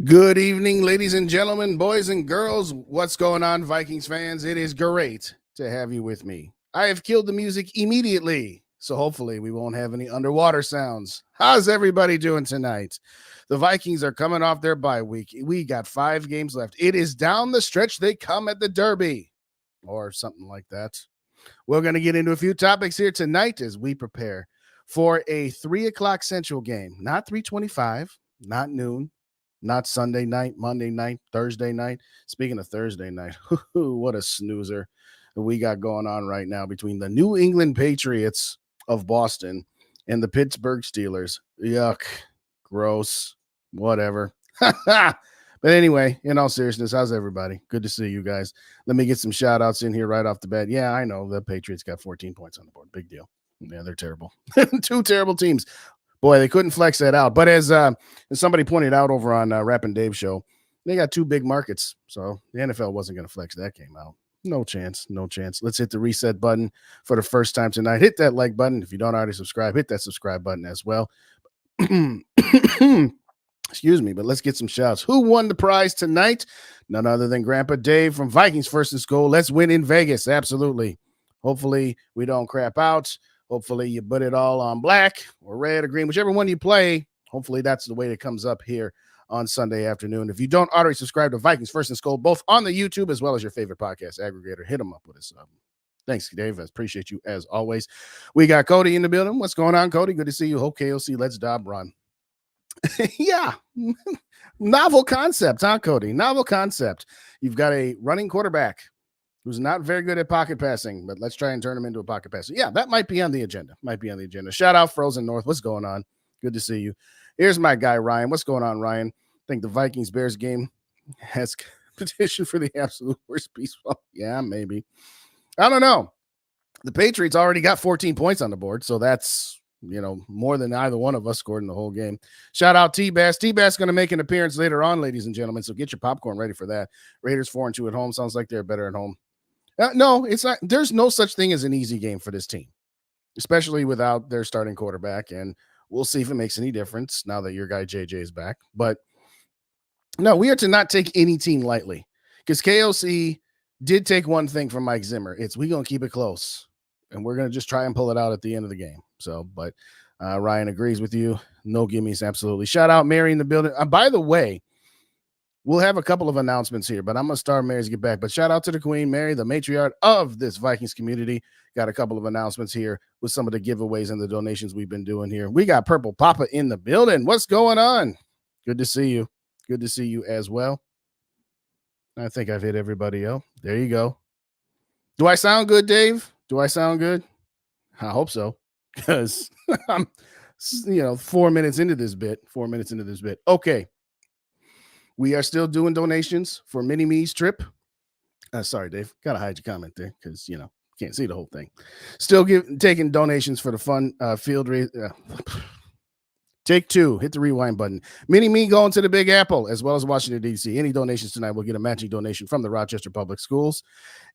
Good evening, ladies and gentlemen, boys and girls. What's going on, Vikings fans? It is great to have you with me. I have killed the music immediately, so hopefully we won't have any underwater sounds. How's everybody doing tonight? The Vikings are coming off their bye week. We got 5 games left. It is down the stretch. They come at the Derby or something like that. We're going to get into a few topics here tonight as we prepare for a 3 o'clock Central game, not 3:25, not noon, not Sunday night, Monday night, Thursday night. Speaking of Thursday night, what a snoozer we got going on right now between the New England Patriots of Boston and the Pittsburgh Steelers. Yuck, gross, whatever. But anyway, in all seriousness, how's everybody? Good to see you guys. Let me get some shout outs in here right off the bat. Yeah, I know the Patriots got 14 points on the board. Big deal. Yeah, they're terrible. 2 terrible teams. Boy, they couldn't flex that out. But as somebody pointed out over on Rap and Dave show, they got 2 big markets. So the NFL wasn't going to flex that game out. No chance. No chance. Let's hit the reset button for the first time tonight. Hit that like button. If you don't already subscribe, hit that subscribe button as well. Excuse me, but let's get some shouts. Who won the prize tonight? None other than Grandpa Dave from Vikings First and SKOL. Let's win in Vegas. Absolutely. Hopefully we don't crap out. Hopefully you put it all on black or red or green, whichever one you play. Hopefully that's the way it comes up here on Sunday afternoon. If you don't already subscribe to Vikings First and SKOL, both on the YouTube as well as your favorite podcast aggregator, hit them up with us. Thanks, Dave. I appreciate you as always. We got Cody in the building. What's going on, Cody? Good to see you. Hope KOC Let's Dob run. Yeah. Novel concept, huh, Cody? Novel concept. You've got a running quarterback who's not very good at pocket passing, but let's try and turn him into a pocket passer. Yeah, that might be on the agenda. Shout out Frozen North. What's going on? Good to see you. Here's my guy, Ryan. What's going on, Ryan? I think the Vikings-Bears game has competition for the absolute worst piece. Well, yeah, maybe. I don't know. The Patriots already got 14 points on the board, so that's, more than either one of us scored in the whole game. Shout out T-Bass. T-Bass going to make an appearance later on, ladies and gentlemen, so get your popcorn ready for that. Raiders 4-2 at home. Sounds like they're better at home. No, it's not. There's no such thing as an easy game for this team, especially without their starting quarterback. And we'll see if it makes any difference now that your guy JJ is back. But no, we are to not take any team lightly because KOC did take one thing from Mike Zimmer. We're going to keep it close and we're going to just try and pull it out at the end of the game. So, but Ryan agrees with you. No gimmies. Absolutely. Shout out Mary in the building. By the way, we'll have a couple of announcements here, but I'm going to start Mary's get back. But shout out to the Queen, Mary, the matriarch of this Vikings community. Got a couple of announcements here with some of the giveaways and the donations we've been doing here. We got Purple Papa in the building. What's going on? Good to see you. Good to see you as well. I think I've hit everybody else. There you go. Do I sound good, Dave? Do I sound good? I hope so, because I'm, 4 minutes into this bit. Okay. We are still doing donations for Mini-Me's trip. Sorry, Dave. Got to hide your comment there because, can't see the whole thing. Still taking donations for the fun field race. Take 2. Hit the rewind button. Mini-Me going to the Big Apple as well as Washington, D.C. Any donations tonight will get a matching donation from the Rochester Public Schools.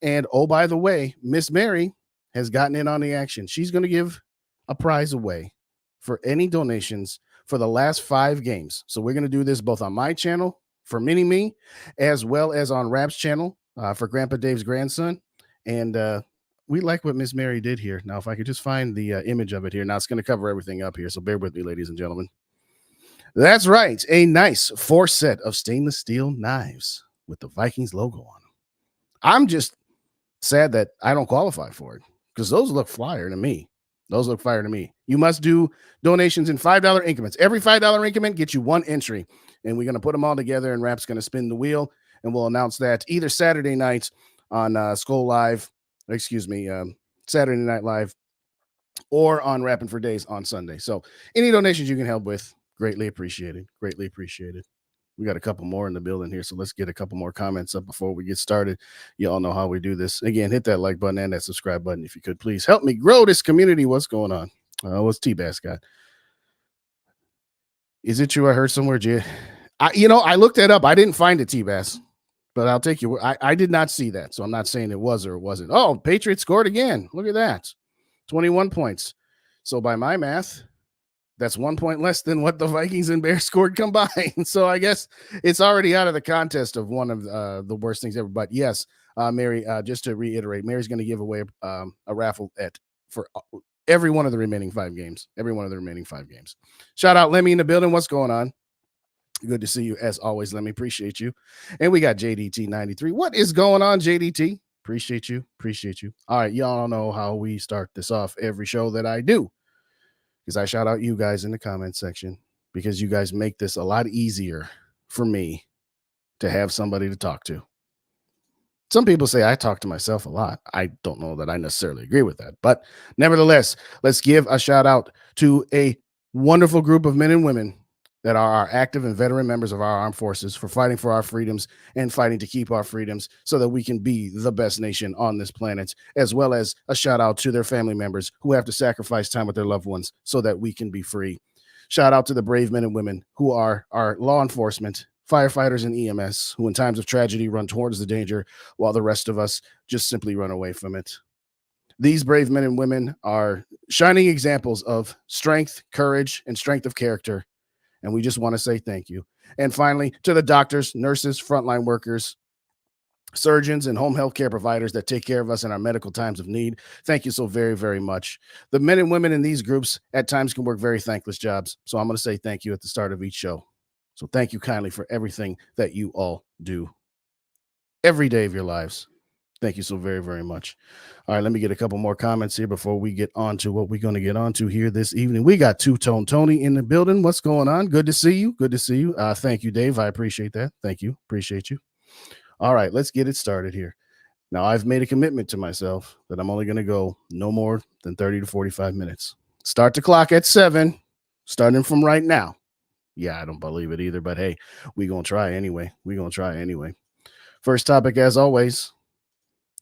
And, oh, by the way, Miss Mary has gotten in on the action. She's going to give a prize away for any donations for the last 5 games. So we're going to do this both on my channel for Mini-Me, as well as on Rap's channel for Grandpa Dave's grandson. And we like what Miss Mary did here. Now, if I could just find the image of it here. Now, it's going to cover everything up here, so bear with me, ladies and gentlemen. That's right. A nice 4 set of stainless steel knives with the Vikings logo on them. I'm just sad that I don't qualify for it because those look flyer to me. You must do donations in $5 increments. Every $5 increment gets you 1 entry. And we're going to put them all together, and Rap's going to spin the wheel, and we'll announce that either Saturday night on SKOL Live, Saturday Night Live, or on Rapping for Days on Sunday. So any donations you can help with, greatly appreciated. We got a couple more in the building here, so let's get a couple more comments up before we get started. You all know how we do this. Again, hit that like button and that subscribe button if you could. Please help me grow this community. What's going on? What's T-Bass got? Is it true I heard somewhere, Jay? I looked that up. I didn't find it, T-Bass, but I'll take you. I did not see that, so I'm not saying it was or it wasn't. Oh, Patriots scored again. Look at that. 21 points. So by my math, That's 1 point less than what the Vikings and Bears scored combined. So I guess it's already out of the contest of one of the worst things ever. But yes, Mary, just to reiterate, Mary's going to give away a raffle for every one of the remaining 5 games. Every one of the remaining 5 games. Shout out Lemmy in the building. What's going on? Good to see you as always, Lemmy. Appreciate you. And we got JDT93. What is going on, JDT? Appreciate you. Appreciate you. All right, y'all know how we start this off every show that I do. Because I shout out you guys in the comment section because you guys make this a lot easier for me to have somebody to talk to. Some people say I talk to myself a lot. I don't know that I necessarily agree with that. But nevertheless, let's give a shout out to a wonderful group of men and women that are our active and veteran members of our armed forces for fighting for our freedoms and fighting to keep our freedoms so that we can be the best nation on this planet, as well as a shout out to their family members who have to sacrifice time with their loved ones so that we can be free. Shout out to the brave men and women who are our law enforcement, firefighters, and EMS, who in times of tragedy run towards the danger while the rest of us just simply run away from it. These brave men and women are shining examples of strength, courage, and strength of character. And we just want to say thank you. And finally, to the doctors, nurses, frontline workers, surgeons, and home health care providers that take care of us in our medical times of need. Thank you so very, very much. The men and women in these groups at times can work very thankless jobs. So I'm going to say thank you at the start of each show. So thank you kindly for everything that you all do every day of your lives. Thank you so very, very much. All right, let me get a couple more comments here before we get on to what we're going to get on to here this evening. We got Two-Tone Tony in the building. What's going on? Good to see you. Good to see you. Thank you, Dave. I appreciate that. Thank you. Appreciate you. All right, let's get it started here. Now, I've made a commitment to myself that I'm only going to go no more than 30 to 45 minutes. Start the clock at 7, starting from right now. Yeah, I don't believe it either, but hey, we're going to try anyway. We're going to try anyway. First topic, as always,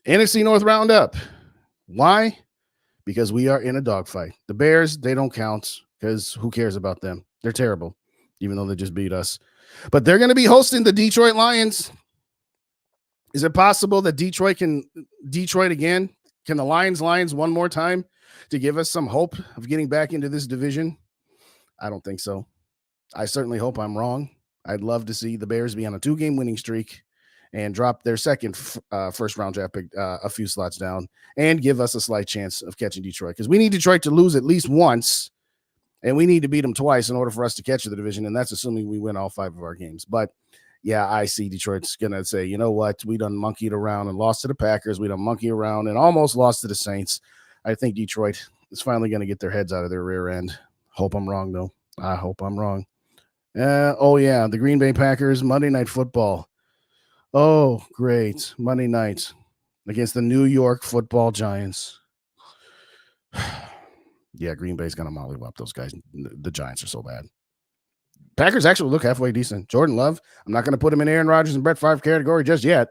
NFC North Roundup. Why? Because we are in a dogfight. The Bears, they don't count because who cares about them? They're terrible, even though they just beat us. But they're going to be hosting the Detroit Lions. Is it possible that Detroit again? Can the Lions one more time to give us some hope of getting back into this division? I don't think so. I certainly hope I'm wrong. I'd love to see the Bears be on a 2-game winning streak and drop their second first-round draft pick a few slots down and give us a slight chance of catching Detroit. Because we need Detroit to lose at least once, and we need to beat them twice in order for us to catch the division, and that's assuming we win all 5 of our games. But, yeah, I see Detroit's going to say, you know what, we done monkeyed around and lost to the Packers. We done monkeyed around and almost lost to the Saints. I think Detroit is finally going to get their heads out of their rear end. Hope I'm wrong, though. I hope I'm wrong. The Green Bay Packers, Monday Night Football. Oh, great. Monday night against the New York Football Giants. Yeah, Green Bay's going to mollywop those guys. The Giants are so bad. Packers actually look halfway decent. Jordan Love, I'm not going to put him in Aaron Rodgers and Brett Favre category just yet,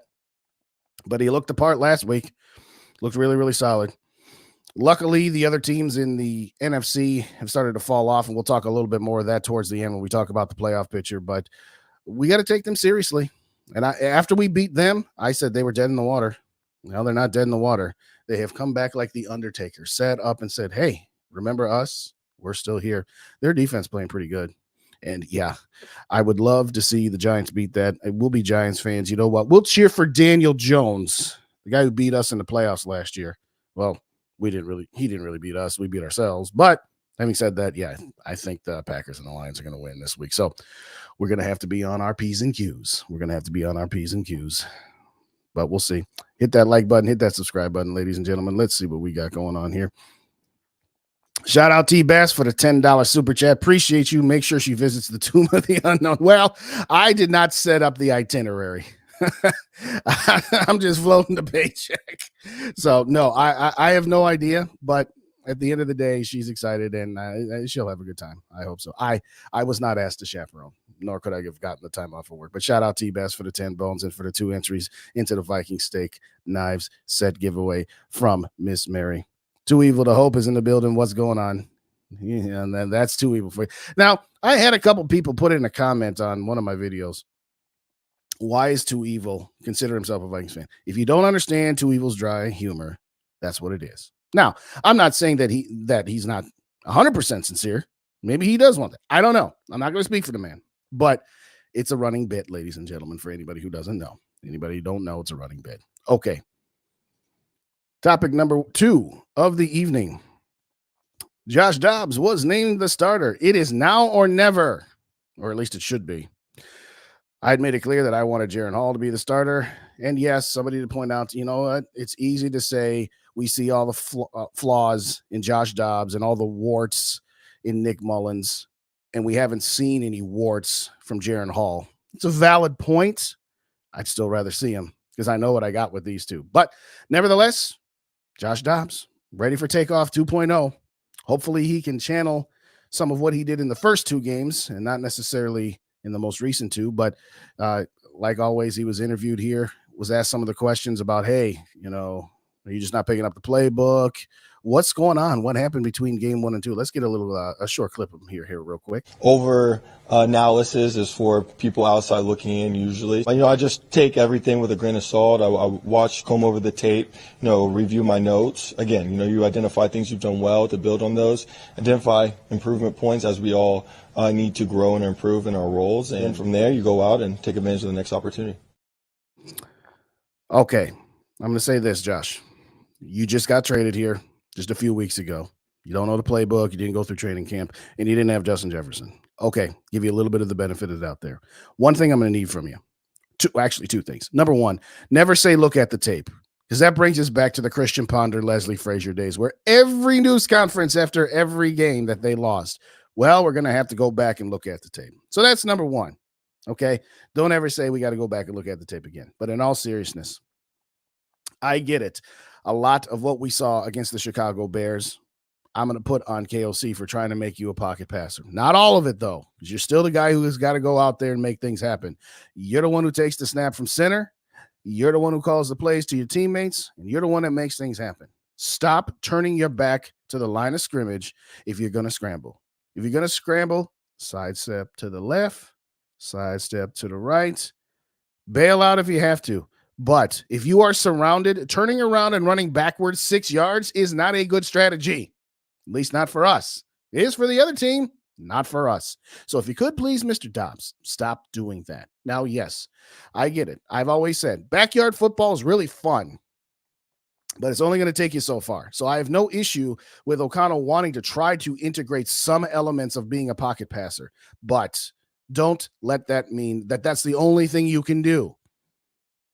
but he looked the part last week. Looked really, really solid. Luckily, the other teams in the NFC have started to fall off, and we'll talk a little bit more of that towards the end when we talk about the playoff picture, but we got to take them seriously. And after we beat them, I said they were dead in the water. Now they're not dead in the water. They have come back like the Undertaker, sat up and said, hey, remember us? We're still here. Their defense playing pretty good. And, yeah, I would love to see the Giants beat that. We'll be Giants fans. You know what? We'll cheer for Daniel Jones, the guy who beat us in the playoffs last year. Well, he didn't really beat us. We beat ourselves. But having said that, yeah, I think the Packers and the Lions are going to win this week. So we're going to have to be on our P's and Q's. But we'll see. Hit that like button. Hit that subscribe button, ladies and gentlemen. Let's see what we got going on here. Shout out T-Bass for the $10 super chat. Appreciate you. Make sure she visits the Tomb of the Unknown. Well, I did not set up the itinerary. I'm just floating the paycheck. So, no, I have no idea. But at the end of the day, she's excited, and she'll have a good time. I hope so. I was not asked to chaperone, nor could I have gotten the time off of work. But shout out T-Bass for the 10 bones and for the 2 entries into the Viking steak knives set giveaway from Miss Mary. Too Evil to Hope is in the building. What's going on? Yeah, and then that's Too Evil for you. Now, I had a couple people put in a comment on one of my videos. Why is Too Evil consider himself a Vikings fan? If you don't understand Too Evil's dry humor, that's what it is. Now, I'm not saying that he's not 100% sincere. Maybe he does want that. I don't know. I'm not going to speak for the man, but it's a running bit, ladies and gentlemen, for anybody who doesn't know. Anybody who don't know, it's a running bit. Okay. Topic number 2 of the evening. Josh Dobbs was named the starter. It is now or never, or at least it should be. I had made it clear that I wanted Jaren Hall to be the starter. And yes, somebody to point out, you know what? It's easy to say we see all the flaws in Josh Dobbs and all the warts in Nick Mullins, and we haven't seen any warts from Jaren Hall. It's a valid point. I'd still rather see him because I know what I got with these two. But nevertheless, Josh Dobbs, ready for takeoff 2.0. Hopefully he can channel some of what he did in the first 2 games and not necessarily in the most recent 2. But like always, he was interviewed here, was asked some of the questions about, hey, you know, are you just not picking up the playbook? What's going on? What happened between game 1 and 2? Let's get a short clip of him here real quick. Over analysis is for people outside looking in usually. You know, I just take everything with a grain of salt. I watch, comb over the tape, you know, review my notes. Again, you know, you identify things you've done well to build on those, identify improvement points as we all need to grow and improve in our roles. And from there, you go out and take advantage of the next opportunity. Okay. I'm going to say this, Josh. You just got traded here just a few weeks ago. You don't know the playbook. You didn't go through training camp, and you didn't have Justin Jefferson. Okay, give you a little bit of the benefit of the doubt there. One thing I'm going to need from you, two things. Number one, never say look at the tape, because that brings us back to the Christian Ponder, Leslie Frazier days, where every news conference after every game that they lost, well, we're going to have to go back and look at the tape. So that's number one, okay? Don't ever say we got to go back and look at the tape again. But in all seriousness, I get it. A lot of what we saw against the Chicago Bears, I'm going to put on KOC for trying to make you a pocket passer. Not all of it, though, because you're still the guy who has got to go out there and make things happen. You're the one who takes the snap from center. You're the one who calls the plays to your teammates, and you're the one that makes things happen. Stop turning your back to the line of scrimmage if you're going to scramble. If you're going to scramble, sidestep to the left, sidestep to the right, bail out if you have to. But if you are surrounded, turning around and running backwards 6 yards is not a good strategy. At least not for us. It is for the other team, not for us. So if you could please, Mr. Dobbs, stop doing that. Now, yes, I get it. I've always said backyard football is really fun, but it's only going to take you so far. So I have no issue with O'Connell wanting to try to integrate some elements of being a pocket passer, but don't let that mean that that's the only thing you can do.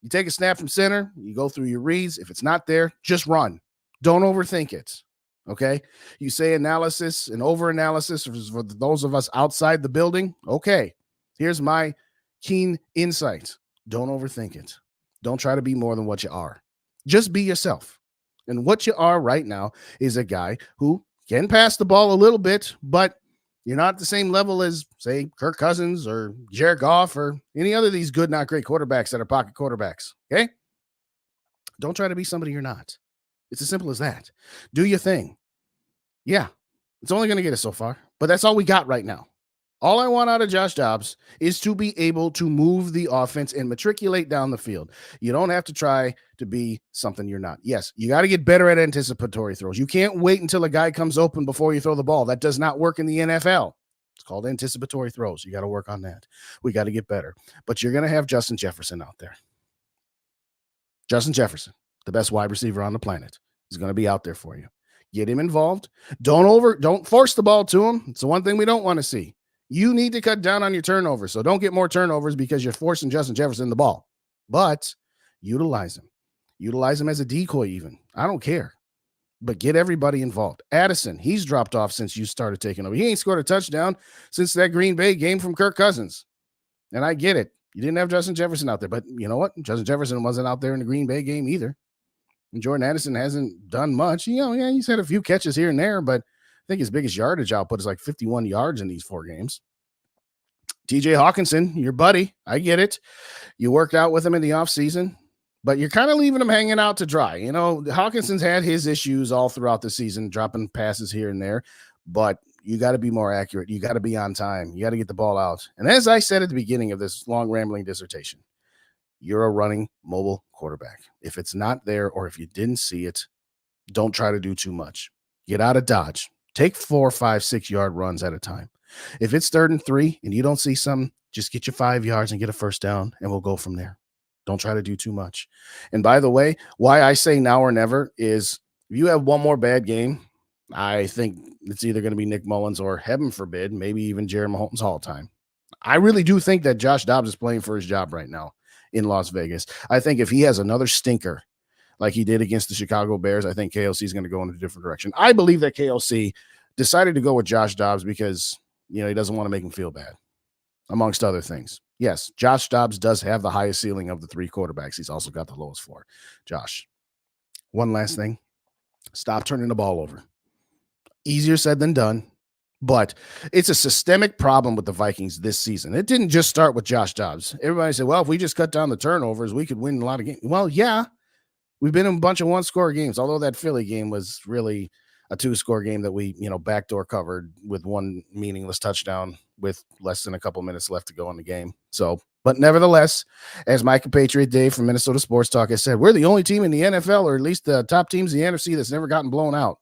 You take a snap from center, you go through your reads. If it's not there, just run. Don't overthink it. Okay. You say analysis and over-analysis for those of us outside the building. Okay. Here's my keen insight. Don't overthink it. Don't try to be more than what you are. Just be yourself. And what you are right now is a guy who can pass the ball a little bit, but you're not at the same level as, say, Kirk Cousins or Jared Goff or any other of these good, not great quarterbacks that are pocket quarterbacks. Okay. Don't try to be somebody you're not. It's as simple as that. Do your thing. Yeah, it's only going to get us so far, but that's all we got right now. All I want out of Josh Dobbs is to be able to move the offense and matriculate down the field. You don't have to try to be something you're not. Yes, you got to get better at anticipatory throws. You can't wait until a guy comes open before you throw the ball. That does not work in the NFL. It's called anticipatory throws. You got to work on that. We got to get better. But you're going to have Justin Jefferson out there. Justin Jefferson, the best wide receiver on the planet, is going to be out there for you. Get him involved. Don't force the ball to him. It's the one thing we don't want to see. You need to cut down on your turnovers. So don't get more turnovers because you're forcing Justin Jefferson the ball. But utilize him. Utilize him as a decoy even. I don't care. But get everybody involved. Addison, he's dropped off since you started taking over. He ain't scored a touchdown since that Green Bay game from Kirk Cousins. And I get it. You didn't have Justin Jefferson out there. But you know what? Justin Jefferson wasn't out there in the Green Bay game either. And Jordan Addison hasn't done much. You know, yeah, he's had a few catches here and there, but I think his biggest yardage output is like 51 yards in these 4 games. TJ Hawkinson, your buddy, I get it. You worked out with him in the offseason, but you're kind of leaving him hanging out to dry. You know, Hawkinson's had his issues all throughout the season, dropping passes here and there, but you got to be more accurate. You got to be on time. You got to get the ball out. And as I said at the beginning of this long rambling dissertation, you're a running mobile quarterback. If it's not there or if you didn't see it, don't try to do too much. Get out of Dodge. Take 4, 5, 6 yard runs at a time. If it's 3rd and 3 and you don't see some, just get your 5 yards and get a first down, and we'll go from there. Don't try to do too much. And by the way, why I say now or never is if you have one more bad game, I think it's either going to be Nick Mullins or, heaven forbid, maybe even Jared Mahomes all time. I really do think that Josh Dobbs is playing for his job right now in Las Vegas. I think if he has another stinker like he did against the Chicago Bears, I think KOC is going to go in a different direction. I believe that KOC decided to go with Josh Dobbs because, he doesn't want to make him feel bad, amongst other things. Yes, Josh Dobbs does have the highest ceiling of the 3 quarterbacks. He's also got the lowest floor. Josh, one last thing. Stop turning the ball over. Easier said than done, but it's a systemic problem with the Vikings this season. It didn't just start with Josh Dobbs. Everybody said, well, if we just cut down the turnovers, we could win a lot of games. Well, yeah, we've been in a bunch of 1-score games, although that Philly game was really a 2-score game that we, backdoor covered with one meaningless touchdown with less than a couple minutes left to go in the game. So, but nevertheless, as my compatriot Dave from Minnesota Sports Talk has said, we're the only team in the NFL, or at least the top teams in the NFC, that's never gotten blown out.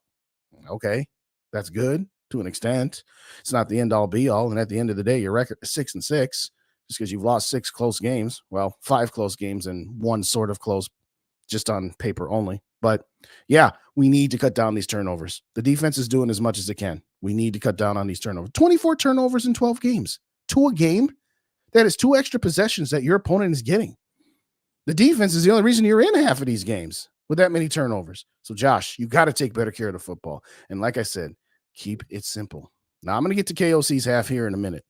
Okay, that's good to an extent. It's not the end all be all. And at the end of the day, your record is 6-6 just because you've lost 6 close games. Well, 5 close games and 1 sort of close just on paper only. But yeah, we need to cut down these turnovers. The defense is doing as much as it can. We need to cut down on these turnovers. 24 turnovers in 12 games. 2 a game. That is 2 extra possessions that your opponent is getting. The defense is the only reason you're in half of these games with that many turnovers. So, Josh, you got to take better care of the football. And like I said, keep it simple. Now, I'm going to get to KOC's half here in a minute.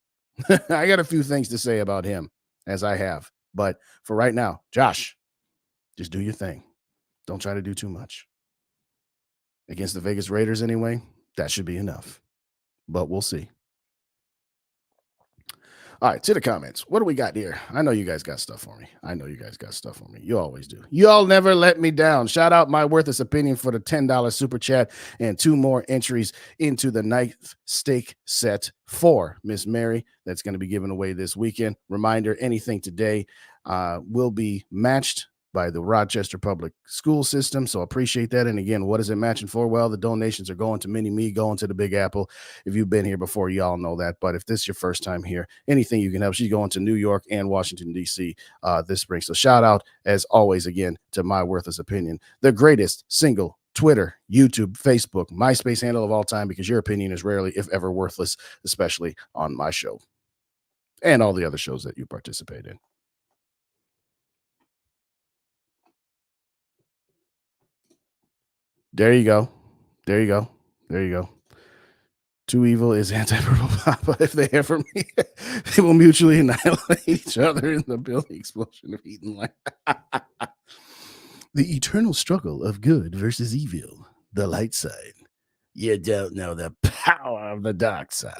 I got a few things to say about him, as I have. But for right now, Josh, just do your thing. Don't try to do too much. Against the Vegas Raiders anyway, that should be enough. But we'll see. All right, to the comments. What do we got here? I know you guys got stuff for me. You always do. Y'all never let me down. Shout out my worthless opinion for the $10 super chat and 2 more entries into the knife steak set for Miss Mary. That's going to be given away this weekend. Reminder, anything today will be matched by the Rochester Public School System. So appreciate that. And again, what is it matching for? Well, the donations are going to Mini-Me, going to the Big Apple. If you've been here before, y'all know that. But if this is your first time here, anything you can help, she's going to New York and Washington, D.C. This spring. So shout out, as always, again, to my worthless opinion, the greatest single Twitter, YouTube, Facebook, MySpace handle of all time, because your opinion is rarely, if ever, worthless, especially on my show and all the other shows that you participate in. There you go. Too evil is anti-purple papa. If they ever meet, they will mutually annihilate each other in the building explosion of heat and light. The eternal struggle of good versus evil. The light side. You don't know the power of the dark side.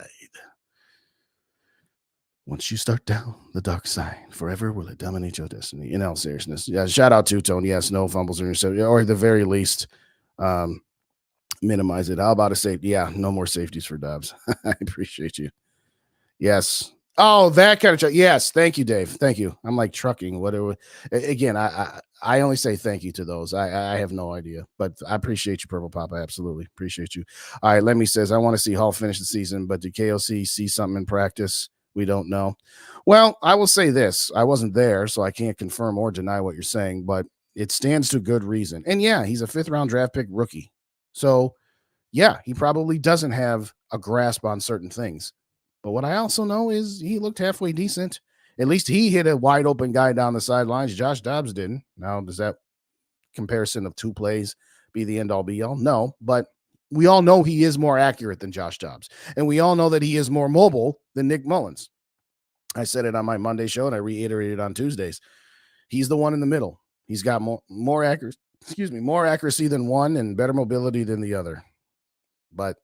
Once you start down the dark side, forever will it dominate your destiny. In all seriousness. Yeah, shout out to Tone. Yes, no fumbles or interceptions, or at the very least, minimize it. How about a safety? Yeah, no more safeties for Dobbs. I appreciate you. Yes. Oh, that kind of yes. Thank you, Dave. Thank you. I'm like trucking. Whatever. Again, I only say thank you to those. I have no idea, but I appreciate you, Purple Pop. I absolutely appreciate you. All right, Lemmy says, I want to see Hall finish the season, but did KOC see something in practice? We don't know. Well, I will say this. I wasn't there, so I can't confirm or deny what you're saying, but it stands to good reason. And yeah, he's a 5th-round draft pick rookie. So yeah, he probably doesn't have a grasp on certain things. But what I also know is he looked halfway decent. At least he hit a wide open guy down the sidelines. Josh Dobbs didn't. Now, does that comparison of 2 plays be the end all be all? No, but we all know he is more accurate than Josh Dobbs. And we all know that he is more mobile than Nick Mullins. I said it on my Monday show and I reiterated on Tuesdays. He's the one in the middle. He's got more accuracy than one and better mobility than the other. But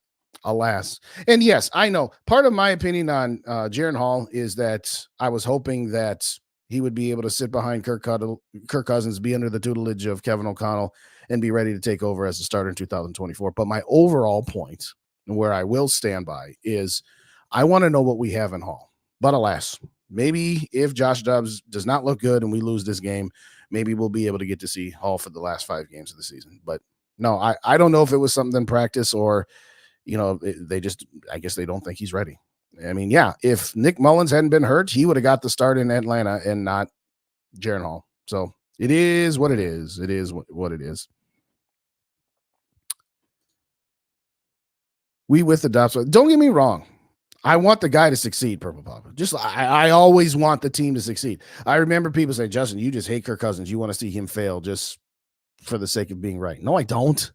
alas. And yes, I know part of my opinion on Jaren Hall is that I was hoping that he would be able to sit behind Kirk Cousins, be under the tutelage of Kevin O'Connell, and be ready to take over as a starter in 2024. But my overall point, and where I will stand by, is I want to know what we have in Hall. But alas, maybe if Josh Dobbs does not look good and we lose this game, maybe we'll be able to get to see Hall for the last 5 games of the season. But no, I don't know if it was something in practice or I guess they don't think he's ready. I mean, yeah, if Nick Mullins hadn't been hurt, he would have got the start in Atlanta and not Jaren Hall. So it is what it is. It is what it is. We with the Dobbs. Don't get me wrong. I want the guy to succeed, Purple Papa. I always want the team to succeed. I remember people say, Justin, you just hate Kirk Cousins. You want to see him fail just for the sake of being right. No, I don't.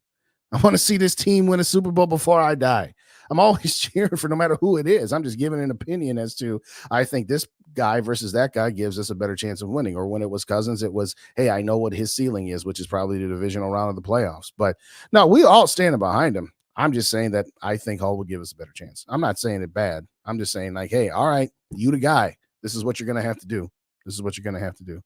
I want to see this team win a Super Bowl before I die. I'm always cheering for no matter who it is. I'm just giving an opinion as to I think this guy versus that guy gives us a better chance of winning. Or when it was Cousins, it was, hey, I know what his ceiling is, which is probably the divisional round of the playoffs. But no, we all standing behind him. I'm just saying that I think Hall would give us a better chance. I'm not saying it bad. I'm just saying like, hey, all right, you the guy. This is what you're going to have to do. This is what you're going to have to do.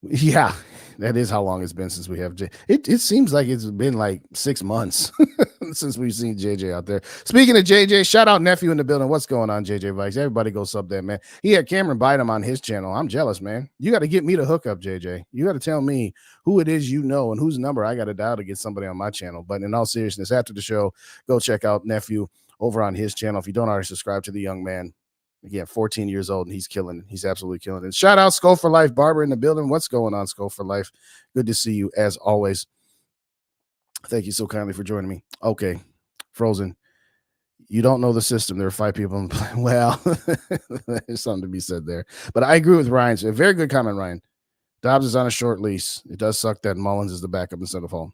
Yeah, that is how long it's been since we have it seems like it's been like 6 months since we've seen JJ out there. Speaking of JJ, shout out nephew in the building. What's going on, JJ Vikes? Everybody go sub that, man. He had Cameron Bynum on his channel. I'm jealous, man. You got to get me to hook up, JJ. You got to tell me who it is you know and whose number I got to dial to get somebody on my channel. But in all seriousness, after the show, go check out nephew over on his channel. If you don't already subscribe to the young man, again, 14 years old, and he's killing it. He's absolutely killing it. Shout out SKOL for Life, Barber in the building. What's going on, SKOL for Life? Good to see you, as always. Thank you so kindly for joining me. Okay, Frozen, you don't know the system. There are 5 people in the play. Well, there's something to be said there. But I agree with Ryan. A very good comment, Ryan. Dobbs is on a short lease. It does suck that Mullins is the backup instead of Hall.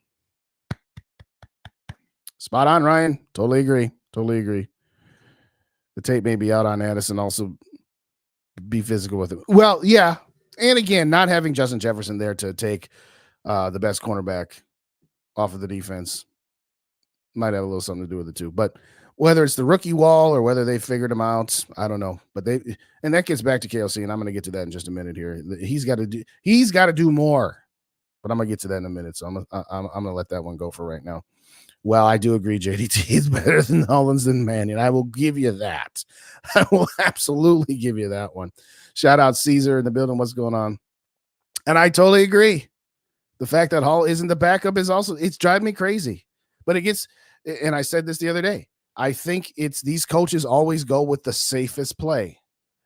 Spot on, Ryan. Totally agree. Totally agree. The tape may be out on Addison, also be physical with it. Well, yeah. And again, not having Justin Jefferson there to take the best cornerback off of the defense might have a little something to do with it too. But whether it's the rookie wall or whether they figured him out, I don't know. But and that gets back to KLC, and I'm going to get to that in just a minute here. He's got to do more. But I'm going to get to that in a minute. So I'm going to let that one go for right now. Well, I do agree JDT is better than Mullins and Mannion. I will give you that. I will absolutely give you that one. Shout out Caesar in the building. What's going on? And I totally agree. The fact that Hall isn't the backup is also, it's driving me crazy. But it gets, and I said this the other day, I think it's these coaches always go with the safest play.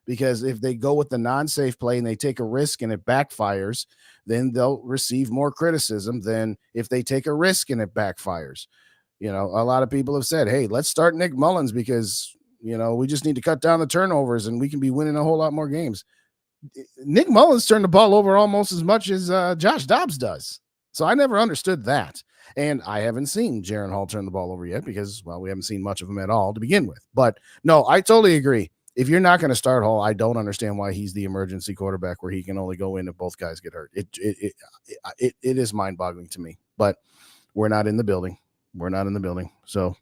Because if they go with the non-safe play and they take a risk and it backfires, then they'll receive more criticism than if they take a risk and it backfires. You know, a lot of people have said, hey, let's start Nick Mullins because, you know, we just need to cut down the turnovers and we can be winning a whole lot more games. Nick Mullins turned the ball over almost as much as Josh Dobbs does. So I never understood that. And I haven't seen Jaren Hall turn the ball over yet because, well, we haven't seen much of him at all to begin with. But no, I totally agree. If you're not going to start Hall, I don't understand why he's the emergency quarterback where he can only go in if both guys get hurt. It is mind-boggling to me. But we're not in the building. We're not in the building. So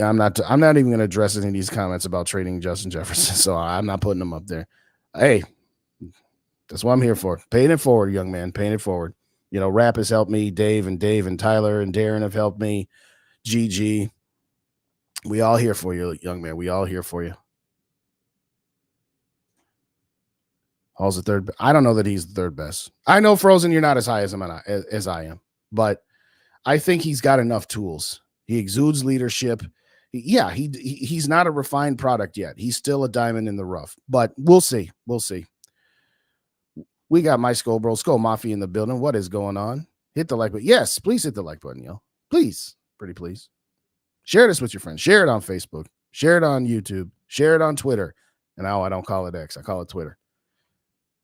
I'm not even going to address any of these comments about trading Justin Jefferson. So I'm not putting them up there. Hey, that's what I'm here for. Paying it forward, young man. Paying it forward. You know, Rap has helped me. Dave and Tyler and Darren have helped me. GG. We all here for you, young man. We all here for you. Hall's the third. I don't know that he's the third best. I know, Frozen, you're not as high as I am. But I think he's got enough tools. He exudes leadership. He's not a refined product yet. He's still a diamond in the rough. But we'll see. We'll see. We got my SKOL bro, SKOL Mafia in the building. What is going on? Hit the like button. Yes, please hit the like button, yo. Please. Pretty please. Share this with your friends. Share it on Facebook. Share it on YouTube. Share it on Twitter. And now I don't call it X. I call it Twitter.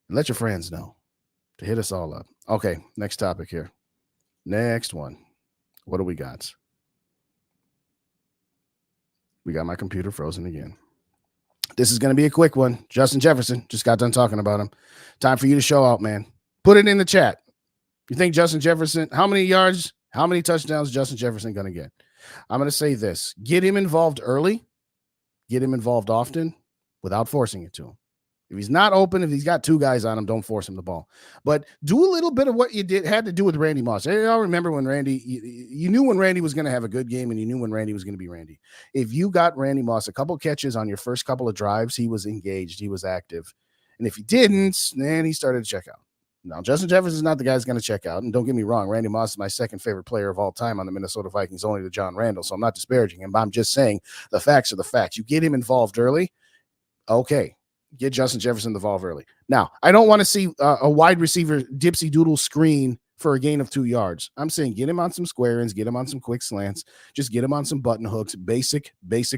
And let your friends know to hit us all up. Okay, next topic here. Next one. What do we got? We got my computer frozen again. This is going to be a quick one. Justin Jefferson, just got done talking about him. Time for you to show out, man. Put it in the chat. You think Justin Jefferson, how many yards, how many touchdowns Justin Jefferson going to get? I'm going to say this. Get him involved early. Get him involved often without forcing it to him. If he's not open, if he's got 2 guys on him, don't force him the ball. But do a little bit of what you had to do with Randy Moss. I remember when Randy, you knew when Randy was going to have a good game and you knew when Randy was going to be Randy. If you got Randy Moss a couple catches on your first couple of drives, he was engaged, he was active. And if he didn't, then he started to check out. Now, Justin Jefferson is not the guy that's going to check out. And don't get me wrong, Randy Moss is my second favorite player of all time on the Minnesota Vikings, only to John Randall. So I'm not disparaging him, but I'm just saying the facts are the facts. You get him involved early, okay. Get Justin Jefferson involved early. Now, I don't want to see a wide receiver dipsy doodle screen for a gain of 2 yards. I'm saying get him on some square ends, get him on some quick slants, just get him on some button hooks, basic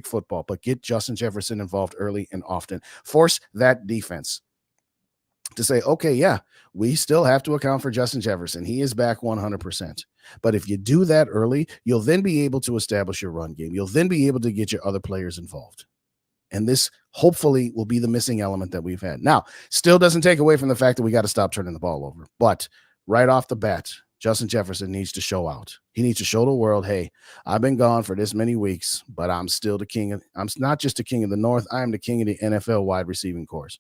football, but get Justin Jefferson involved early and often. Force that defense to say, okay, yeah, we still have to account for Justin Jefferson. He is back 100%. But if you do that early, you'll then be able to establish your run game. You'll then be able to get your other players involved. And this hopefully will be the missing element that we've had. Now, still doesn't take away from the fact that we got to stop turning the ball over. But right off the bat, Justin Jefferson needs to show out. He needs to show the world, hey, I've been gone for this many weeks, but I'm still the king. I'm not just the king of the North. I am the king of the NFL wide receiving corps.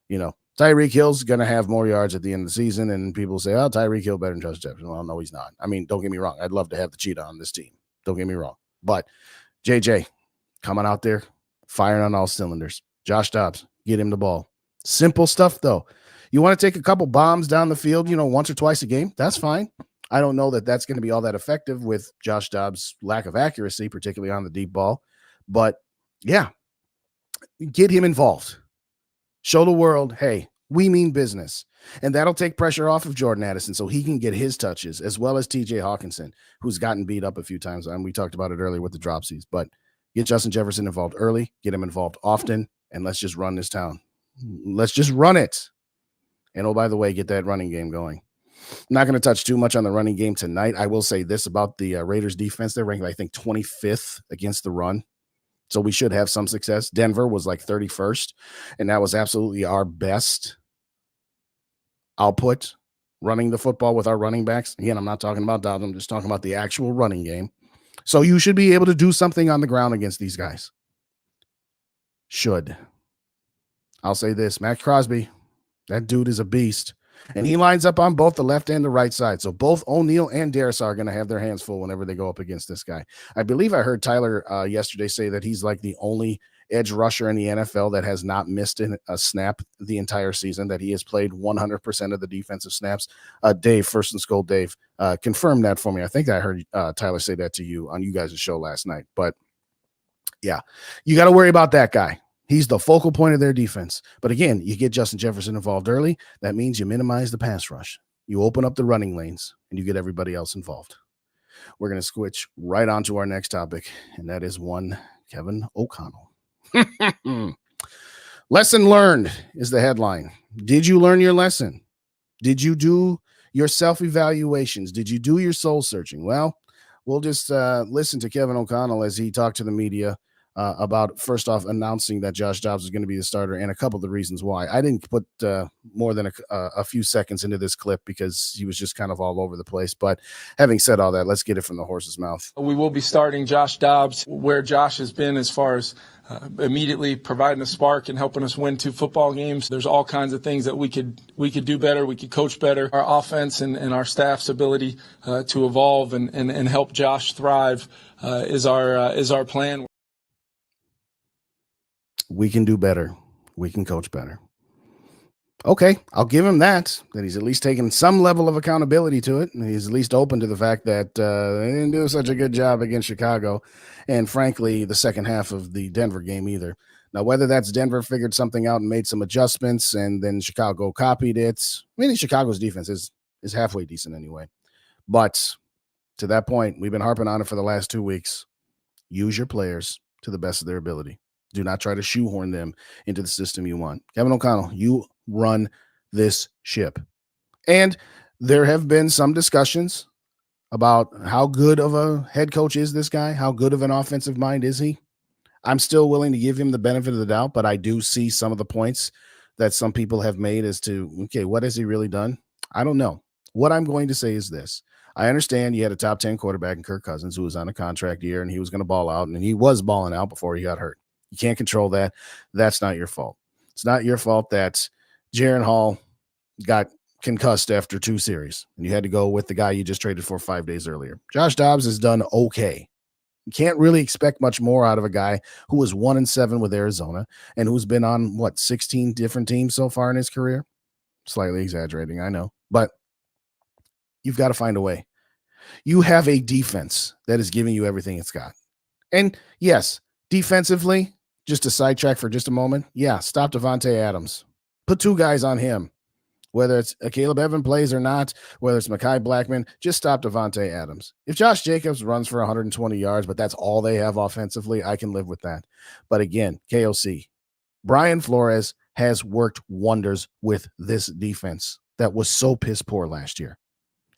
You know, Tyreek Hill's going to have more yards at the end of the season, and people say, oh, Tyreek Hill better than Justin Jefferson. Well, no, he's not. I mean, don't get me wrong. I'd love to have the cheetah on this team. Don't get me wrong. But JJ coming out there, firing on all cylinders. Josh Dobbs, get him the ball. Simple stuff, though. You want to take a couple bombs down the field, once or twice a game? That's fine. I don't know that that's going to be all that effective with Josh Dobbs' lack of accuracy, particularly on the deep ball. But, yeah, get him involved. Show the world, hey, we mean business. And that'll take pressure off of Jordan Addison so he can get his touches, as well as TJ Hawkinson, who's gotten beat up a few times. And we talked about it earlier with the dropsies. But get Justin Jefferson involved early, get him involved often, and let's just run this town. Let's just run it. And, oh, by the way, get that running game going. I'm not going to touch too much on the running game tonight. I will say this about the Raiders defense. They're ranked, I think, 25th against the run. So we should have some success. Denver was like 31st, and that was absolutely our best output running the football with our running backs. Again, I'm not talking about Dobbs. I'm just talking about the actual running game. So you should be able to do something on the ground against these guys. Should. I'll say this, Max Crosby, that dude is a beast. And he lines up on both the left and the right side. So both O'Neal and Darrisaw are going to have their hands full whenever they go up against this guy. I believe I heard Tyler yesterday say that he's like the only edge rusher in the NFL that has not missed a snap the entire season, that he has played 100% of the defensive snaps. Dave, First and SKOL Dave, confirm that for me. I think I heard Tyler say that to you on you guys' show last night. But, yeah, you got to worry about that guy. He's the focal point of their defense. But again, you get Justin Jefferson involved early. That means you minimize the pass rush. You open up the running lanes, and you get everybody else involved. We're going to switch right on to our next topic, and that is one Kevin O'Connell. Lesson learned is the headline. Did you learn your lesson? Did you do your self-evaluations? Did you do your soul searching? Well, we'll just listen to Kevin O'Connell as he talked to the media about, first off, announcing that Josh Dobbs is going to be the starter and a couple of the reasons why. I didn't put more than a few seconds into this clip because he was just kind of all over the place. But having said all that, let's get it from the horse's mouth. We will be starting Josh Dobbs where Josh has been as far as immediately providing a spark and helping us win 2 football games. There's all kinds of things that we could do better. We could coach better. Our offense and our staff's ability to evolve and help Josh thrive is our plan. We can do better. We can coach better. Okay, I'll give him that he's at least taken some level of accountability to it. And he's at least open to the fact that they didn't do such a good job against Chicago. And frankly, the second half of the Denver game either. Now, whether that's Denver figured something out and made some adjustments and then Chicago copied it. I mean, Chicago's defense is halfway decent anyway. But to that point, we've been harping on it for the last 2 weeks. Use your players to the best of their ability. Do not try to shoehorn them into the system you want. Kevin O'Connell, you run this ship. And there have been some discussions about how good of a head coach is this guy? How good of an offensive mind is he? I'm still willing to give him the benefit of the doubt, but I do see some of the points that some people have made as to, okay, what has he really done? I don't know. What I'm going to say is this. I understand you had a top 10 quarterback in Kirk Cousins who was on a contract year and he was going to ball out, and he was balling out before he got hurt. You can't control that. That's not your fault. It's not your fault that Jaron Hall got concussed after 2 series, and you had to go with the guy you just traded for 5 days earlier. Josh Dobbs has done okay. You can't really expect much more out of a guy who was 1-7 with Arizona and who's been on, 16 different teams so far in his career? Slightly exaggerating, I know. but you've got to find a way. You have a defense that is giving you everything it's got. And yes, defensively, just to sidetrack for just a moment, yeah, stop Devontae Adams. Put 2 guys on him. Whether it's a Caleb Evan plays or not, whether it's Mekhi Blackman, just stop Devontae Adams. If Josh Jacobs runs for 120 yards, but that's all they have offensively, I can live with that. But again, KOC, Brian Flores has worked wonders with this defense that was so piss poor last year.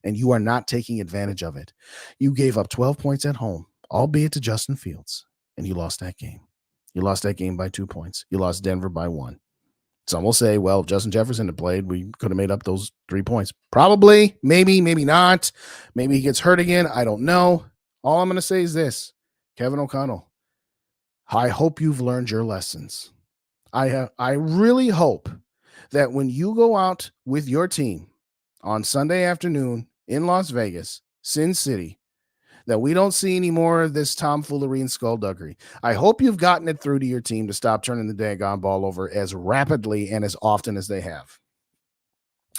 And you are not taking advantage of it. You gave up 12 points at home, albeit to Justin Fields, and you lost that game. You lost that game by 2 points. You lost Denver by 1. Some will say, well, if Justin Jefferson had played, we could have made up those 3 points. Probably, maybe not. Maybe he gets hurt again. I don't know. All I'm going to say is this, Kevin O'Connell, I hope you've learned your lessons. I really hope that when you go out with your team on Sunday afternoon in Las Vegas, Sin City, that we don't see any more of this tomfoolery and skullduggery. I hope you've gotten it through to your team to stop turning the daggone ball over as rapidly and as often as they have.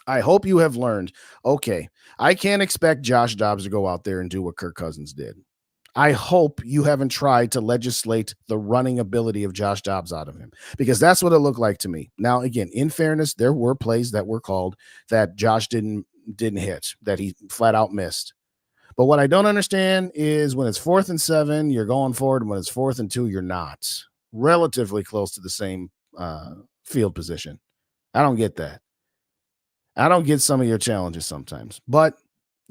I hope you have learned, okay, I can't expect Josh Dobbs to go out there and do what Kirk Cousins did. I hope you haven't tried to legislate the running ability of Josh Dobbs out of him, because that's what it looked like to me. Now, again, in fairness, there were plays that were called that Josh didn't hit, that he flat out missed. But what I don't understand is when it's 4th and 7, you're going forward, and when it's 4th and 2, you're not. Relatively close to the same field position. I don't get that. I don't get some of your challenges sometimes. But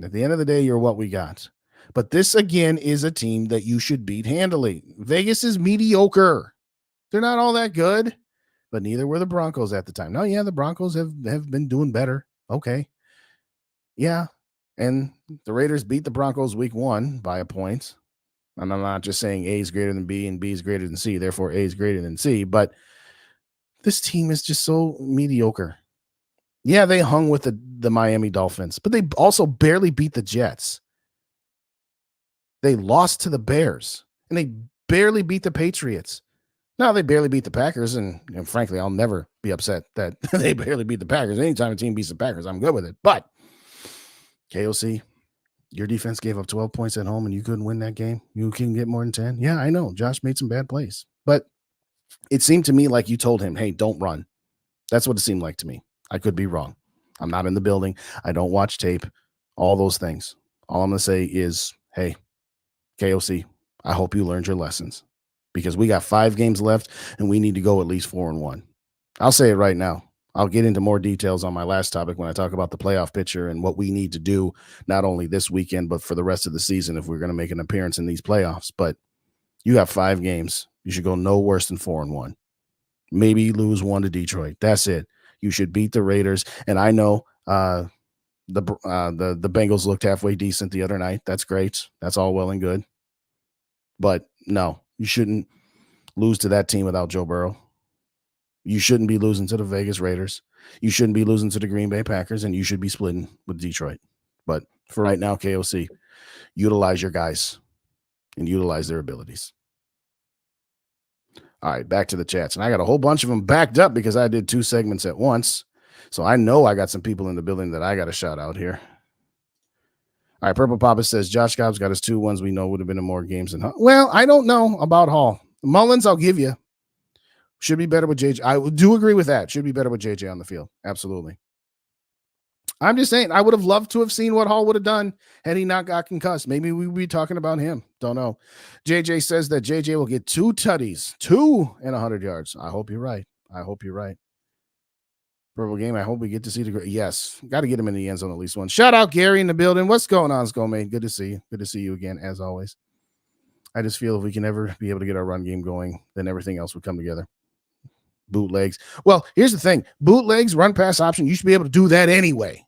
at the end of the day, you're what we got. But this, again, is a team that you should beat handily. Vegas is mediocre. They're not all that good, but neither were the Broncos at the time. No, yeah, the Broncos have been doing better. Okay. Yeah. And the Raiders beat the Broncos week 1 by a point. And I'm not just saying A is greater than B and B is greater than C, therefore A is greater than C. But this team is just so mediocre. Yeah, they hung with the Miami Dolphins, but they also barely beat the Jets. They lost to the Bears, and they barely beat the Patriots. Now, they barely beat the Packers, and frankly, I'll never be upset that they barely beat the Packers. Anytime a team beats the Packers, I'm good with it. But KOC, your defense gave up 12 points at home and you couldn't win that game. You can get more than 10. Yeah, I know. Josh made some bad plays, but it seemed to me like you told him, hey, don't run. That's what it seemed like to me. I could be wrong. I'm not in the building. I don't watch tape, all those things. All I'm going to say is, hey, KOC, I hope you learned your lessons, because we got 5 games left and we need to go at least 4-1. I'll say it right now. I'll get into more details on my last topic when I talk about the playoff picture and what we need to do, not only this weekend, but for the rest of the season if we're going to make an appearance in these playoffs. But you have 5 games. You should go no worse than 4-1. Maybe lose 1 to Detroit. That's it. You should beat the Raiders. And I know the Bengals looked halfway decent the other night. That's great. That's all well and good. But no, you shouldn't lose to that team without Joe Burrow. You shouldn't be losing to the Vegas Raiders. You shouldn't be losing to the Green Bay Packers, and you should be splitting with Detroit. But for right now, KOC, utilize your guys and utilize their abilities. All right, back to the chats. And I got a whole bunch of them backed up because I did 2 segments at once. So I know I got some people in the building that I got to shout out here. All right, Purple Papa says, Josh Dobbs got his 2 ones we know would have been in more games than Hall. Well, I don't know about Hall. Mullins, I'll give you. Should be better with JJ. I do agree with that. Should be better with JJ on the field. Absolutely. I'm just saying, I would have loved to have seen what Hall would have done had he not got concussed. Maybe we'd be talking about him. Don't know. JJ says that JJ will get 2 tutties, 2 and 100 yards. I hope you're right. I hope you're right. Purple game. I hope we get to see the. Yes, got to get him in the end zone at least one. Shout out Gary in the building. What's going on, Skullmate? Good to see you. Good to see you again, as always. I just feel if we can ever be able to get our run game going, then everything else would come together. Bootlegs. Well, here's the thing. Bootlegs, run pass option, you should be able to do that anyway.